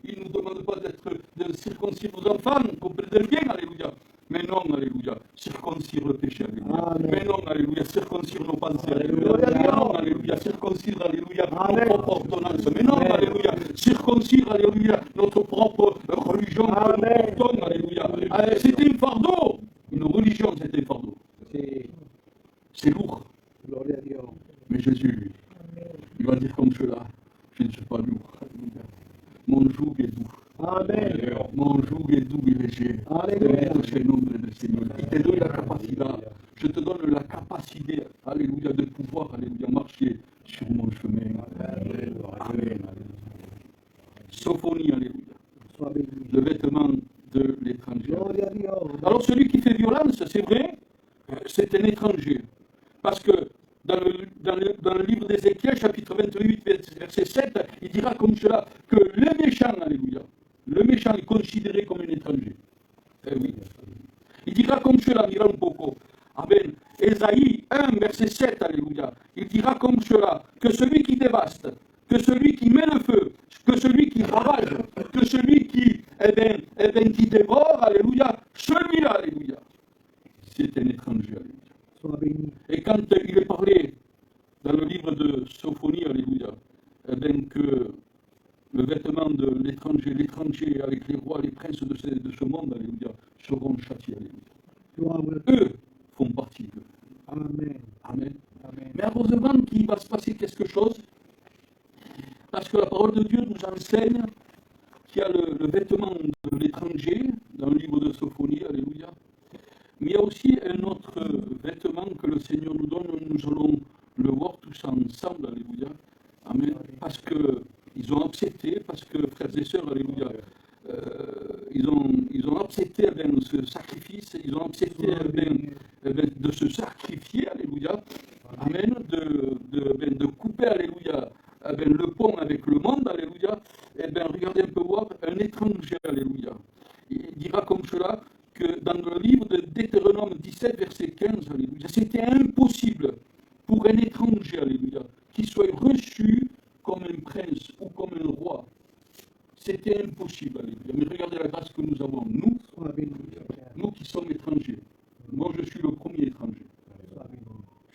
il ne nous demande pas de circoncire nos enfants, comprenez bien, alléluia. Mais non, alléluia, circoncire le péché, alléluia.
Amen.
Mais non, alléluia, circoncire nos pensées, alléluia.
Alléluia.
Mais non, alléluia, circoncire, alléluia,
Amen.
nos propres ordonnances. Mais non,
Amen.
alléluia, circoncire, alléluia, notre propre religion que nous
Amen.
portons, alléluia. C'était un fardeau. Une religion, c'était un fardeau.
Sí.
C'est lourd.
Gloria a Dios.
Mais Jésus, il va dire comme cela, je ne suis pas lourd. Alléluia. Mon joug est doux.
Amen.
Mon joug est doux et léger.
Alléluia.
Bendito sea el nombre del Seigneur. Il te donne la capacité. Je te donne la capacité, alléluia, de pouvoir, alléluia, marcher sur mon chemin. Amen. Amen. Sophonie, alléluia.
Sois béni.
Le vêtement de l'étranger.
Gloria a Dios.
Alors celui qui fait violence, c'est vrai, c'est un étranger. Parce que dans le livre d'Ézéchiel, chapitre 28, verset 7, il dira comme cela, que le méchant, alléluia, le méchant est considéré comme un étranger. Eh oui. Il dira comme cela, mira un poco. Amen. Ésaïe 1, verset 7, alléluia. Il dira comme cela, que celui qui dévaste, que celui qui met le feu, que celui qui ravage, que celui qui, qui dévore, alléluia, celui-là, alléluia, c'est un étranger, alléluia.
Sois béni.
Et quand il est parlé dans le livre de Sophonie, alléluia, que le vêtement de l'étranger avec les rois, les princes de ce monde, alléluia, seront châtiés, alléluia.
Gloire à Dieu.
Eux font partie d'eux.
Amen.
Amen.
Amen.
Mais heureusement qu'il va se passer quelque chose, parce que la parole de Dieu nous enseigne qu'il y a le vêtement de l'étranger dans le livre de Sophonie, alléluia. Mais il y a aussi un autre vêtement que le Seigneur nous donne, nous allons le voir tous ensemble, alléluia. Amen. Parce qu'ils ont accepté, parce que frères et sœurs, alléluia, ils ont accepté ce sacrifice, ils ont accepté de se sacrifier, alléluia. Amen. De couper, alléluia, le pont avec le monde, alléluia. Et bien, regardez un peu voir un étranger, alléluia. Il dira comme cela que dans le livre de Deutéronome 17, verset 15, alléluia, c'était impossible pour un étranger, alléluia, qui soit reçu comme un prince ou comme un roi. C'était impossible, alléluia. Mais regardez la grâce que nous avons,
Sois béni.
nous qui sommes étrangers. Moi, je suis le premier étranger.
Sois béni.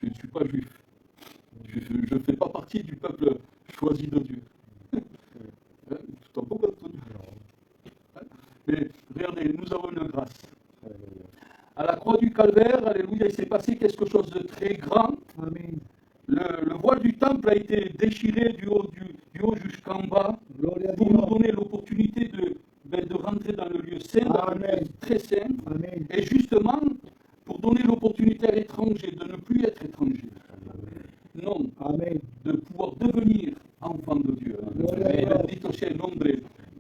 Je ne suis pas juif. Je ne fais pas partie du peuple choisi de Dieu. Tu t'en pas entendu. Mais regardez, nous avons une grâce. À la croix du calvaire, alléluia, il s'est passé quelque chose de très grand.
Amen.
Le voile du temple a été déchiré du haut jusqu'en bas
Gloria a
pour nous
Dios.
donner l'opportunité de rentrer dans le lieu saint, dans le lieu
Amen.
très saint.
Amen.
Et justement, pour donner l'opportunité à l'étranger de ne plus être étranger. Non,
Amen.
de pouvoir devenir enfant de Dieu.
Gloria a Dios.
Bendito sea el nombre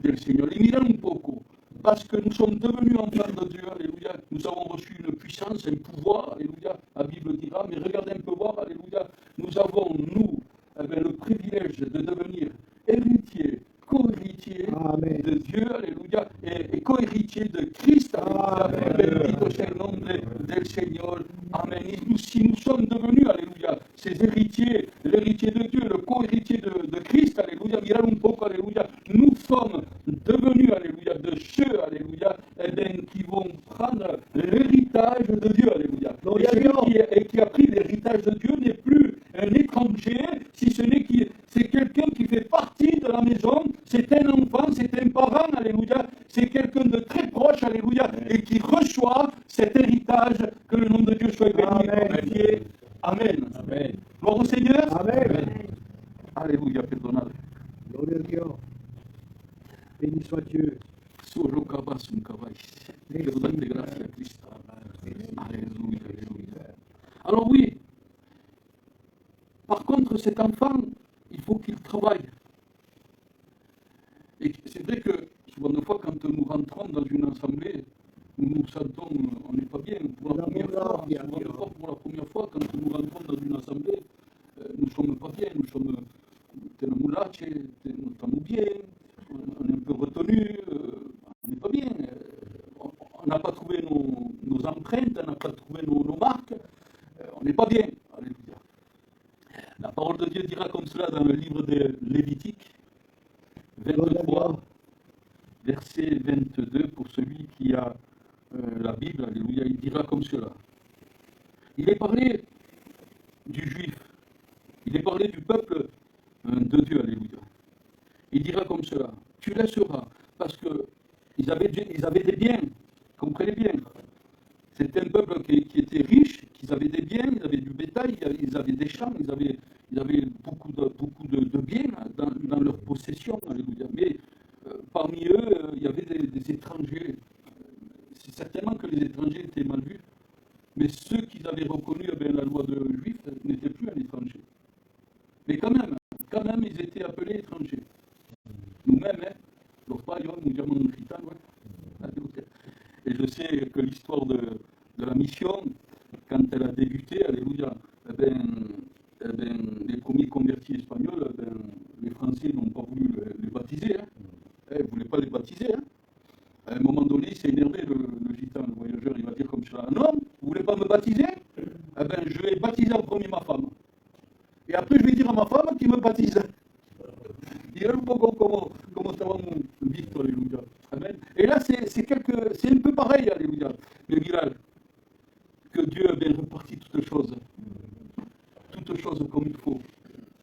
del Señor. Y mira un poco, parce que nous sommes devenus enfants de Dieu, alléluia, nous avons reçu une puissance, un pouvoir, alléluia, la Bible dira, mais regardez un peu voir, alléluia, nous avons, nous, le privilège de devenir héritiers, co-héritiers
Amen.
de Dieu, alléluia, et co-héritiers de Christ, alléluia.
Amen.
Bendito sea el nombre del Señor. Amen. Et nous, si nous sommes devenus, alléluia, ces héritiers, l'héritier de Dieu, le co-héritier de Christ, alléluia, mira un poco, alléluia, nous sommes devenus, alléluia, de ceux, alléluia, qui vont prendre l'héritage de Dieu, alléluia.
Gloria a
Et
Dios.
celui qui a pris l'héritage de Dieu n'est plus un étranger, si ce n'est c'est quelqu'un qui fait partie de la maison, c'est un enfant, c'est un parent, alléluia, c'est quelqu'un de très proche, alléluia, et qui reçoit cet héritage, que le nom de Dieu soit béni et
Amen.
glorifié. Amen.
Amen.
Gloire au Seigneur.
Amen.
Alléluia, perdonad.
Gloria a Dios. Béni soit Dieu.
Solo cabas un cabais. Perdonate, gracias, Cristo. Alléluia, alléluia. Alors oui, par contre, cet enfant, il faut qu'il travaille. Et c'est vrai que souvent de fois, quand nous rentrons dans une assemblée, nous nous sentons, on n'est pas bien. Pour la première fois, souvent de fois, pour la première fois, quand nous rentrons dans une assemblée, nous ne sommes pas bien, nous sommes là, nous estamos bien, on est un peu retenu, on n'est pas bien. On n'a pas trouvé nos empreintes, on n'a pas trouvé nos marques, on n'est pas bien. Alléluia. La parole de Dieu dira comme cela dans le livre de Lévitique 23, verset 22, pour celui qui a la Bible, alléluia, il dira comme cela. Il est parlé du juif, il est parlé du peuple de Dieu, alléluia. Il dira comme cela, tu laisseras, parce qu'ils avaient des biens, comprenez bien. C'était un peuple qui était riche, qui avaient des biens, ils avaient du bétail, ils avaient des champs, ils avaient beaucoup de biens dans leur possession, alléluia. Mais parmi eux, il y avait des étrangers. C'est certainement que les étrangers étaient mal vus, mais ceux qui avaient reconnu la loi de juif n'étaient plus un étranger. Mais quand même, ils étaient appelés étrangers. Nous-mêmes, los payos, nous llamamos gitanos. Et je sais que l'histoire de la mission, quand elle a débuté, alléluia, les premiers convertis espagnols, les Français n'ont pas voulu les baptiser. Ils ne voulaient pas les baptiser. À un moment donné, il s'est énervé, le gitan, le voyageur, il va dire comme cela, non, vous ne voulez pas me baptiser? Je vais baptiser en premier ma femme. Et après, je vais dire à ma femme qui me baptise. Il est un peu comme estábamos vistos, alléluia. Amen. Et là, c'est un peu pareil, alléluia. Le miracle, que Dieu a bien reparti toutes choses comme il faut.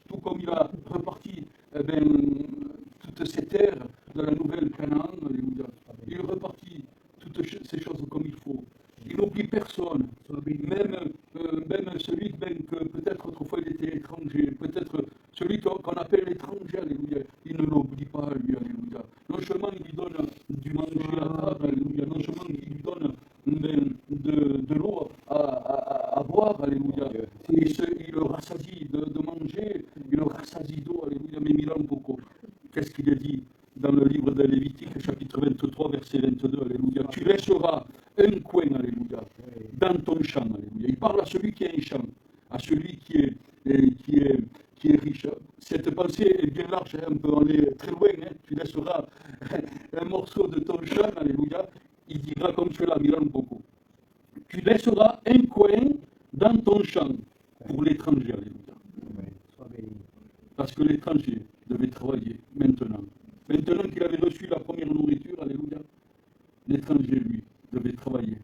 Tout comme il a reparti toutes ces terres de la nouvelle Canaan, alléluia. Il repartit toutes ces choses comme il faut. Il n'oublie personne, même celui que peut-être autrefois il était étranger, peut-être celui qu'on appelle l'étranger, alléluia. Il ne l'oublie pas, lui, alléluia. Non seulement il lui donne du manger à table, alléluia. Non seulement il lui donne de l'eau à boire, alléluia. Il le rassasie de manger, il le rassasie d'eau, alléluia. Mais mira un poco. Qu'est-ce qu'il a dit dans le livre de Lévitique, chapitre 23, verset 22, alléluia. Tu laisseras un coin, alléluia, dans ton champ, alléluia. Il parle à celui qui a un champ, à celui qui est riche. Cette pensée est bien large, on peut aller très loin. Tu laisseras un morceau de ton champ, alléluia. Il dira comme cela, mira un poco. Tu laisseras un coin dans ton champ pour l'étranger, alléluia. Parce que l'étranger devait travailler maintenant. Maintenant qu'il avait reçu la première nourriture, alléluia, l'étranger, lui, devait travailler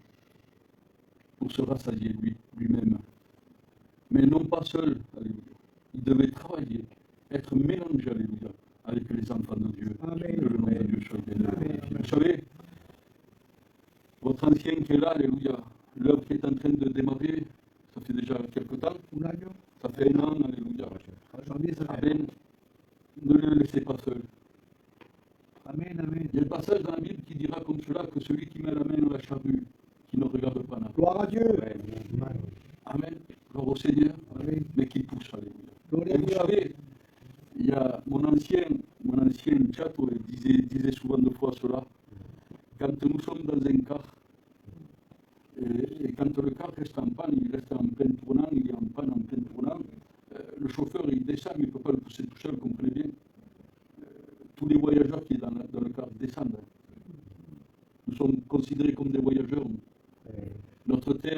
pour se rassasier lui-même. Mais non pas seul, alléluia. Il devait travailler, être mélangé, alléluia, avec les enfants de Dieu.
Amen.
Que le nom de Dieu soit béni. Vous savez, votre ancien qui est là, alléluia, l'œuvre qui est en train de démarrer, ça fait déjà quelque temps. Ça fait 1 an, alléluia. Amen. Ne le laissez pas seul.
Amen, amen.
Il y a un passage dans la Bible qui dira comme cela que celui qui met la main dans la charrue, qui ne regarde pas n'a.
Gloire à Dieu.
Amen. Gloire au Seigneur.
Amen.
Mais qui pousse, alléluia.
Gloire
Et
à
vous
Dieu.
savez, il y a mon ancien Chato disait souvent de fois cela. Quand nous sommes dans un car, et quand le car reste en panne, il reste en plein tournant, il est en panne en plein tournant, le chauffeur il descend, mais il ne peut pas le pousser tout seul, comprenez bien. Tous les voyageurs qui sont dans le car descendent. Nous sommes considérés comme des voyageurs. Notre terre,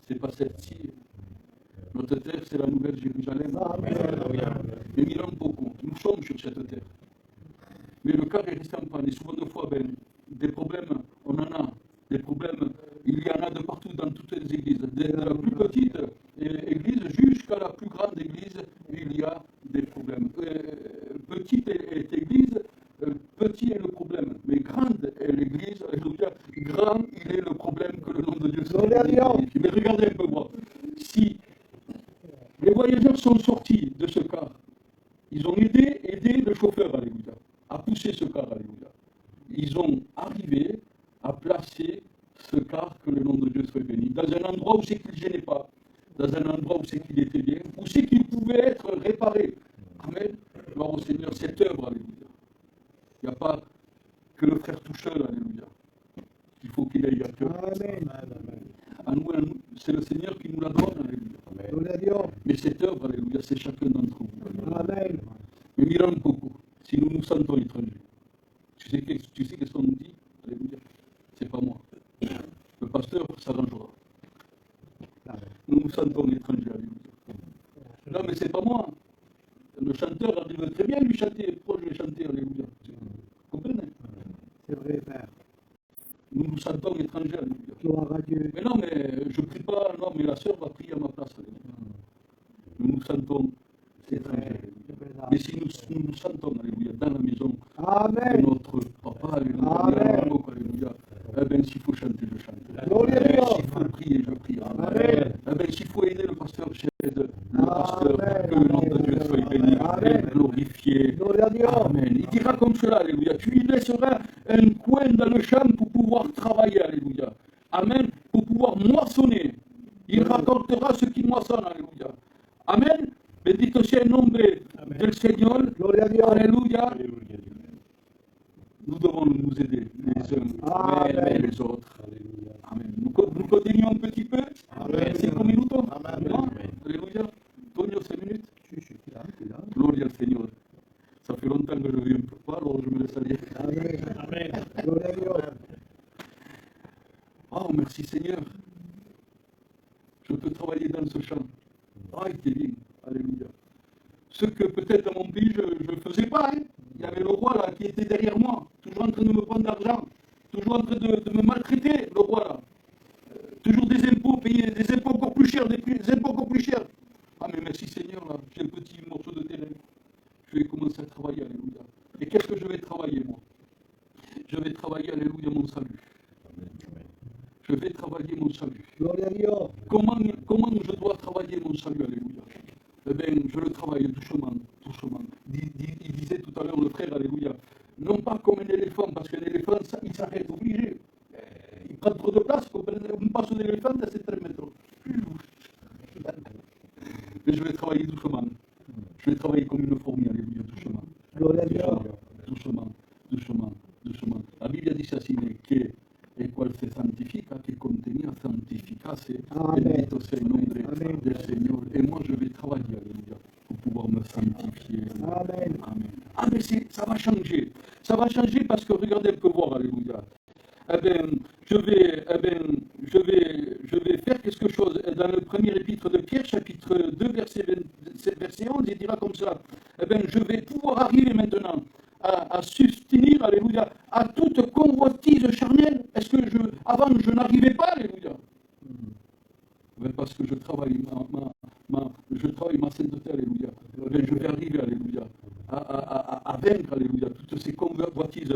ce n'est pas celle-ci. Notre terre, c'est la nouvelle Jérusalem. Mais mirons beaucoup. Nous sommes sur cette terre. Mais le car est resté en panne. Et souvent de fois, des problèmes, on en a. Des problèmes, il y en a de partout dans toutes les églises. De la plus petite église jusqu'à la plus grande église, il y a des problèmes. Petite est église, petit est le problème. Mais grande est l'église, grand il est le problème que le nom de Dieu soit béni. Mais regardez un peu voir. Si les voyageurs sont sortis de ce car, ils ont aidé le chauffeur, alléluia, à pousser ce car, alléluia. Ils ont arrivé à placer ce car, que le nom de Dieu soit béni, dans un endroit où c'est qu'il ne gênait pas, dans un endroit où c'est qu'il était bien, où c'est qu'il pouvait être réparé. Amen. Gloire au Seigneur, cette œuvre, alléluia. Il n'y a pas que le frère tout seul, alléluia. Il faut qu'il aille à cœur.
Amen.
à nous, c'est le Seigneur qui nous la donne, alléluia.
Gloria a Dios.
Mais cette œuvre, alléluia, c'est chacun d'entre vous. Alléluia.
Amén.
Mais mirons beaucoup, si nous nous sentons étrangers, tu sais qu'est-ce qu'on nous dit? Alléluia. C'est pas moi. Le pasteur s'arrangera. Nous nous sentons étrangers, alléluia. Non, mais c'est pas moi. Le chanteur arrive très bien à lui chanter. Pourquoi je vais chanter, alléluia? Vous comprenez?
C'est vrai, Père.
Nous nous sentons étrangers, alléluia.
Gloire à Dieu.
Mais non, mais je ne prie pas, non, mais la sœur va prier à ma place, alléluia. Nous nous sentons étrangers, alléluia. Mais si nous nous sentons, alléluia, dans la maison de
Amen.
notre papa, alléluia,
Amen.
alléluia, eh bien, s'il faut chanter, je chante.
Gloria a Dios.
S'il faut prier, je prie.
Amen.
Eh bien, s'il faut aider le pasteur, j'aide le pasteur.
Amen.
Que le nom de Dieu soit béni
Amen.
et glorifié.
Gloria a Dios.
Amen. Il dira comme cela, alléluia. Tu lui laisseras un coin dans le champ pour pouvoir travailler, alléluia. Amen. Pour pouvoir moissonner. Il raccordera ce qui moissonne, alléluia. Amen. Bendito sea el nombre del Señor.
Gloria a Dios.
Alléluia. Nous devons nous aider les uns
Amen.
les autres. Amen. Nous continuons un petit peu.
Amen.
5 minutos.
Amen.
¿No? Alléluia. Toño, 5 minutes.
Sí, sí, cuidado, cuidado.
Gloria al Señor. Ça fait longtemps que je ne viens pas, alors je me laisse aller.
Amen. Amen. Gloria a Dios.
Oh, merci Seigneur. Je peux travailler dans ce champ. Ah, il était bien. Alléluia. Ce que peut-être dans mon pays, je ne faisais pas. Hein. Il y avait le roi là qui était derrière moi, toujours en train de me prendre d'argent, toujours en train de me maltraiter, le roi là. Toujours des impôts, payer des impôts encore plus chers, des impôts encore plus chers. Ah, mais merci Seigneur, là, j'ai un petit morceau de terrain. Je vais commencer à travailler, alléluia. Et qu'est-ce que je vais travailler, moi? Je vais travailler, alléluia, mon salut. Je vais travailler mon salut.
Gloria a Dios.
Comment je dois travailler mon salut, alléluia? Eh bien, je le travaille doucement, doucement. Il disait tout à l'heure le frère, alléluia, non pas comme un éléphant, parce qu'un éléphant, il s'arrête obligé. Il prend trop de place, on passe d'éléphant à 7 mètres. Mais je vais travailler doucement. Je vais travailler comme une fourmi, alléluia, doucement.
Gloria a Dios.
Doucement, doucement, doucement. La Bibbia dice así, que el cual se santifica, que contenía santificarse,
Amen.
bendito sea el nombre
Amen.
del Señor. Et moi, je vais travailler, alléluia, pour pouvoir me sanctifier.
Amen.
Amen. Ah, mais ça va changer. Ça va changer parce que regardez un peu voir, alléluia. Eh bien, je vais faire quelque chose dans le premier épître de Pierre, chapitre 2, verset 11, il dira comme ça. Eh bien, je vais pouvoir arriver maintenant à soutenir, alléluia, à toute convoitise charnelle. Est-ce que avant, je n'arrivais pas, alléluia? Ben, parce que je travaille ma sainteté, alléluia. Ben, je vais arriver, alléluia, à vaincre, alléluia, toutes ces convoitises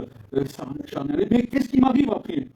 charnelles. Mais qu'est-ce qui m'arrive après?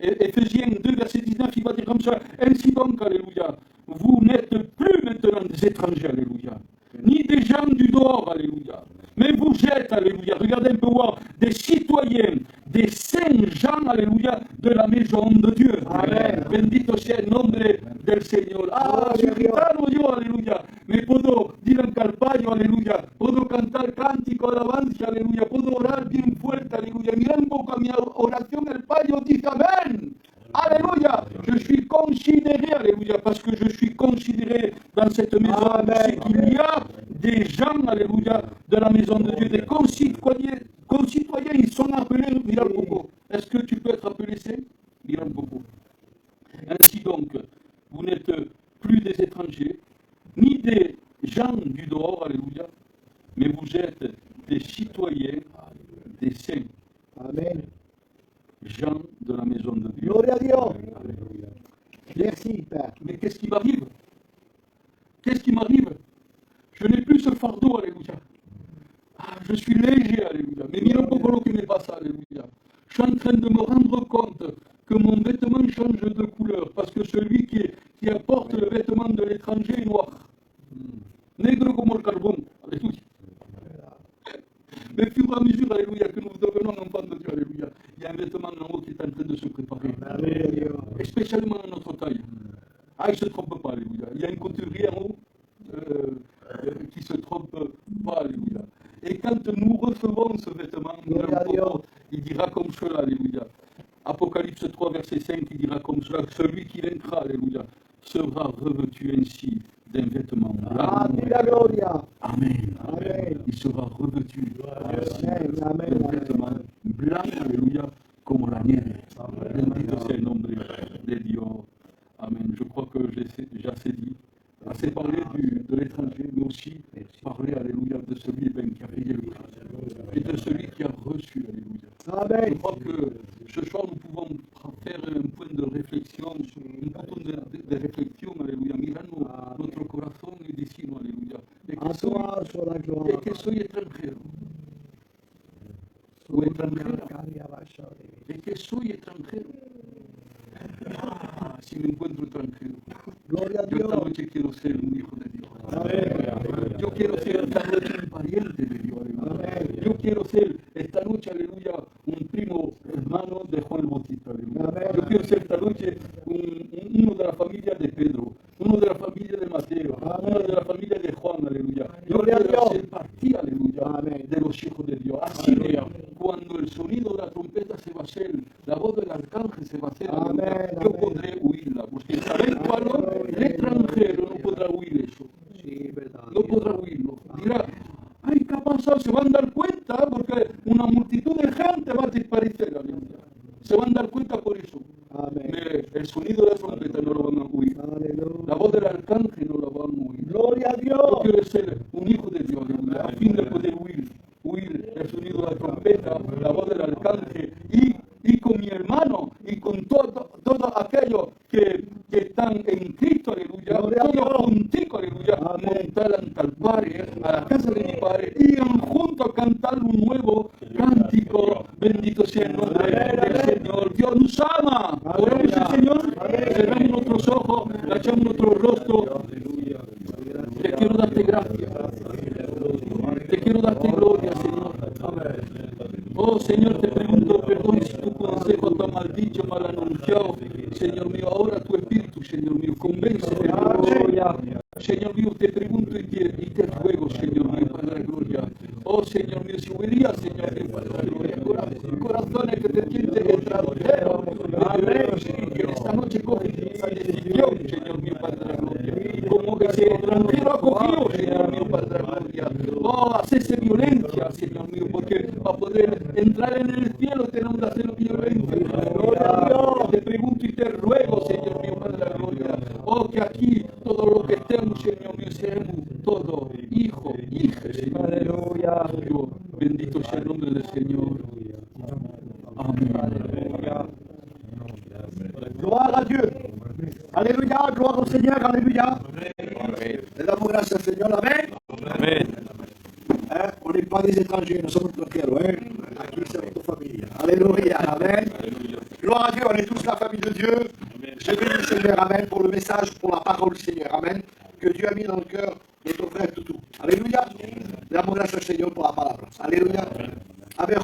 Éphésiens 2, verset 19, il va dire comme ça, ainsi donc, alléluia, vous n'êtes plus maintenant des étrangers, alléluia, ni des gens du dehors, alléluia, mais vous êtes, alléluia, regardez un peu voir, des citoyens, des saints gens, alléluia, de la maison de Dieu.
Amen.
Bendito sea el nombre del Señor. Ah, soy gitano yo, aleluya. Me puedo ir al calvario, aleluya. Puedo cantar cántico, alabanza, aleluya. Puedo orar bien fuerte, aleluya. Mira un poco a mi oración, el Padre dice amén. Alléluia, je suis considéré, alléluia, parce que je suis considéré dans cette maison. C'est qu'il y a des gens, alléluia, de la maison de Dieu, des concitoyens, ils sont appelés Miral Coco. Est-ce que tu peux être appelé saint? Miral Coco. Ainsi donc, vous n'êtes plus des étrangers, ni des gens du dehors, alléluia, mais vous êtes des citoyens, des saints.
Amen.
Gens de la maison de Dieu.
Gloria a Dios.
Alléluia.
Merci, Père.
Mais qu'est-ce qui m'arrive? Qu'est-ce qui m'arrive? Je n'ai plus ce fardeau, alléluia. Ah, je suis léger, alléluia. Mais mira un poco lo que me pasa, alléluia. Je suis en train de me rendre compte que mon vêtement change de couleur, parce que celui qui apporte le vêtement de l'étranger est noir. Negro como el carbón. Alléluia. Mais fur et à mesure, alléluia, que nous devenons enfants de Dieu, alléluia, il y a un vêtement en haut qui est en train de se préparer. Et spécialement à notre taille. Ah, il ne se trompe pas, alléluia. Il y a un couturier en haut qui ne se trompe pas, alléluia. Et quand nous recevons ce vêtement, il dira comme cela, alléluia. Apocalypse Apocalypse 3, verset 5, il dira comme cela, celui qui vaincra, alléluia, sera revêtu ainsi d'un vêtement blanc.
Amen, gloria.
Amen.
Amen.
Il sera revêtu ainsi
Amen, amen,
d'un
amen.
vêtement blanc, alléluia, comme la nieve. Bendito sea el nombre de Dieu. Amen. Je crois que j'ai assez dit. Assez parlé de l'étranger, mais aussi parler, alléluia, de celui qui a payé le prix. Et de celui qui a reçu, alléluia.
Amen.
Je crois que ce soir, nous pouvons faire un point de réflexion, un point de réflexion, alléluia, mirando notre corazón y decimos, alléluia,
A toi soit la gloire.
que soy extranjero, o extranjera, es que soy extranjero. Ah, si me encuentro extranjero,
Gloria a
yo esta
Dios.
noche quiero ser un hijo de Dios.
Amen.
Yo quiero ser esta noche un pariente de Dios, aleluya.
Amén.
Yo quiero ser esta noche, aleluya, un primo hermano de Juan el Bautista, aleluya.
Amén.
Yo quiero ser esta noche uno de la familia de Pedro, uno de la familia de Mateo,
Amén.
uno de la familia de Juan, aleluya. Yo
Gloria a
quiero
Dios.
ser parte, aleluya,
Amén.
de los hijos de Dios. Así vea, cuando el sonido de la trompeta se va a hacer, la voz del arcángel se va a hacer, aleluya,
Amén,
yo
amén.
podré huirla, porque ¿sabéis cuál? El extranjero no podrá huir eso.
Sí, verdad.
No podrá huirlo. Dirá, ay, ¿qué ha pasado? Se van a dar cuenta porque una multitud de gente va a desaparecer, aleluya. Se van a dar cuenta por eso.
Amén.
El sonido de la trompeta no lo van a oír.
Aleluya.
La voz del arcángel no la van a oír.
Gloria a
Yo
Dios.
quiero ser un hijo de Dios, aleluya, a fin de poder huir el sonido de la trompeta, la voz del arcángel y con mi hermano y con todos aquellos que están en Cristo, aleluya,
Gloria a Dios.
todos contigo, aleluya,
Amén.
montar al Padre, a la casa de mi Padre y juntos cantar un nuevo cántico. Bendito sea el nombre del Señor. Dios nos ama. Oramos al Señor, cerramos nuestros ojos, agachamos nuestro rostro. Te quiero darte gracias. Te quiero darte gloria, Señor. Oh, Señor, te pregunto perdón si tu consejo está mal dicho, mal anunciado. Señor mío, ahora tu espíritu, Señor mío, convénceme. Señor mío, te pregunto y te ruego, Señor mío, para la gloria. Oh, Señor mío, si hubiera, Señor mío, para la gloria. Corazones que te sienten extranjeros. Que esta noche coge esa decisión, Señor mío, para la gloria. Como ese extranjero acogió, Señor mío, para la gloria. Oh, hacerse violencia, Señor mío, porque para poder entrar en el cielo tenemos que hacer violencia. Gloria a Dios. Te pregunto y te ruego, Señor mío, para la gloria. Oh, que aquí todo lo que estemos, Señor mío, seamos todos hijos, hijas, Señor. Aleluya. Bendito sea el nombre del Señor. Amén.
Gloire à Dieu. Alléluia. Gloire au Seigneur. Alléluia. Et damos gracias al Señor. Amén.
Amén.
Hein? On n'est pas des étrangers, nous sommes extranjeros. Hein? Aquí c'est notre famille. Alléluia. Amen. Gloire à Dieu, on est tous la famille de Dieu. Je bénis le Seigneur. Amen. Pour le message, pour la parole du Seigneur. Amen. Que Dieu a mis dans le cœur de ton frère Toutou. Alléluia. Damos gracias al Señor por la palabra. Alléluia. Amen.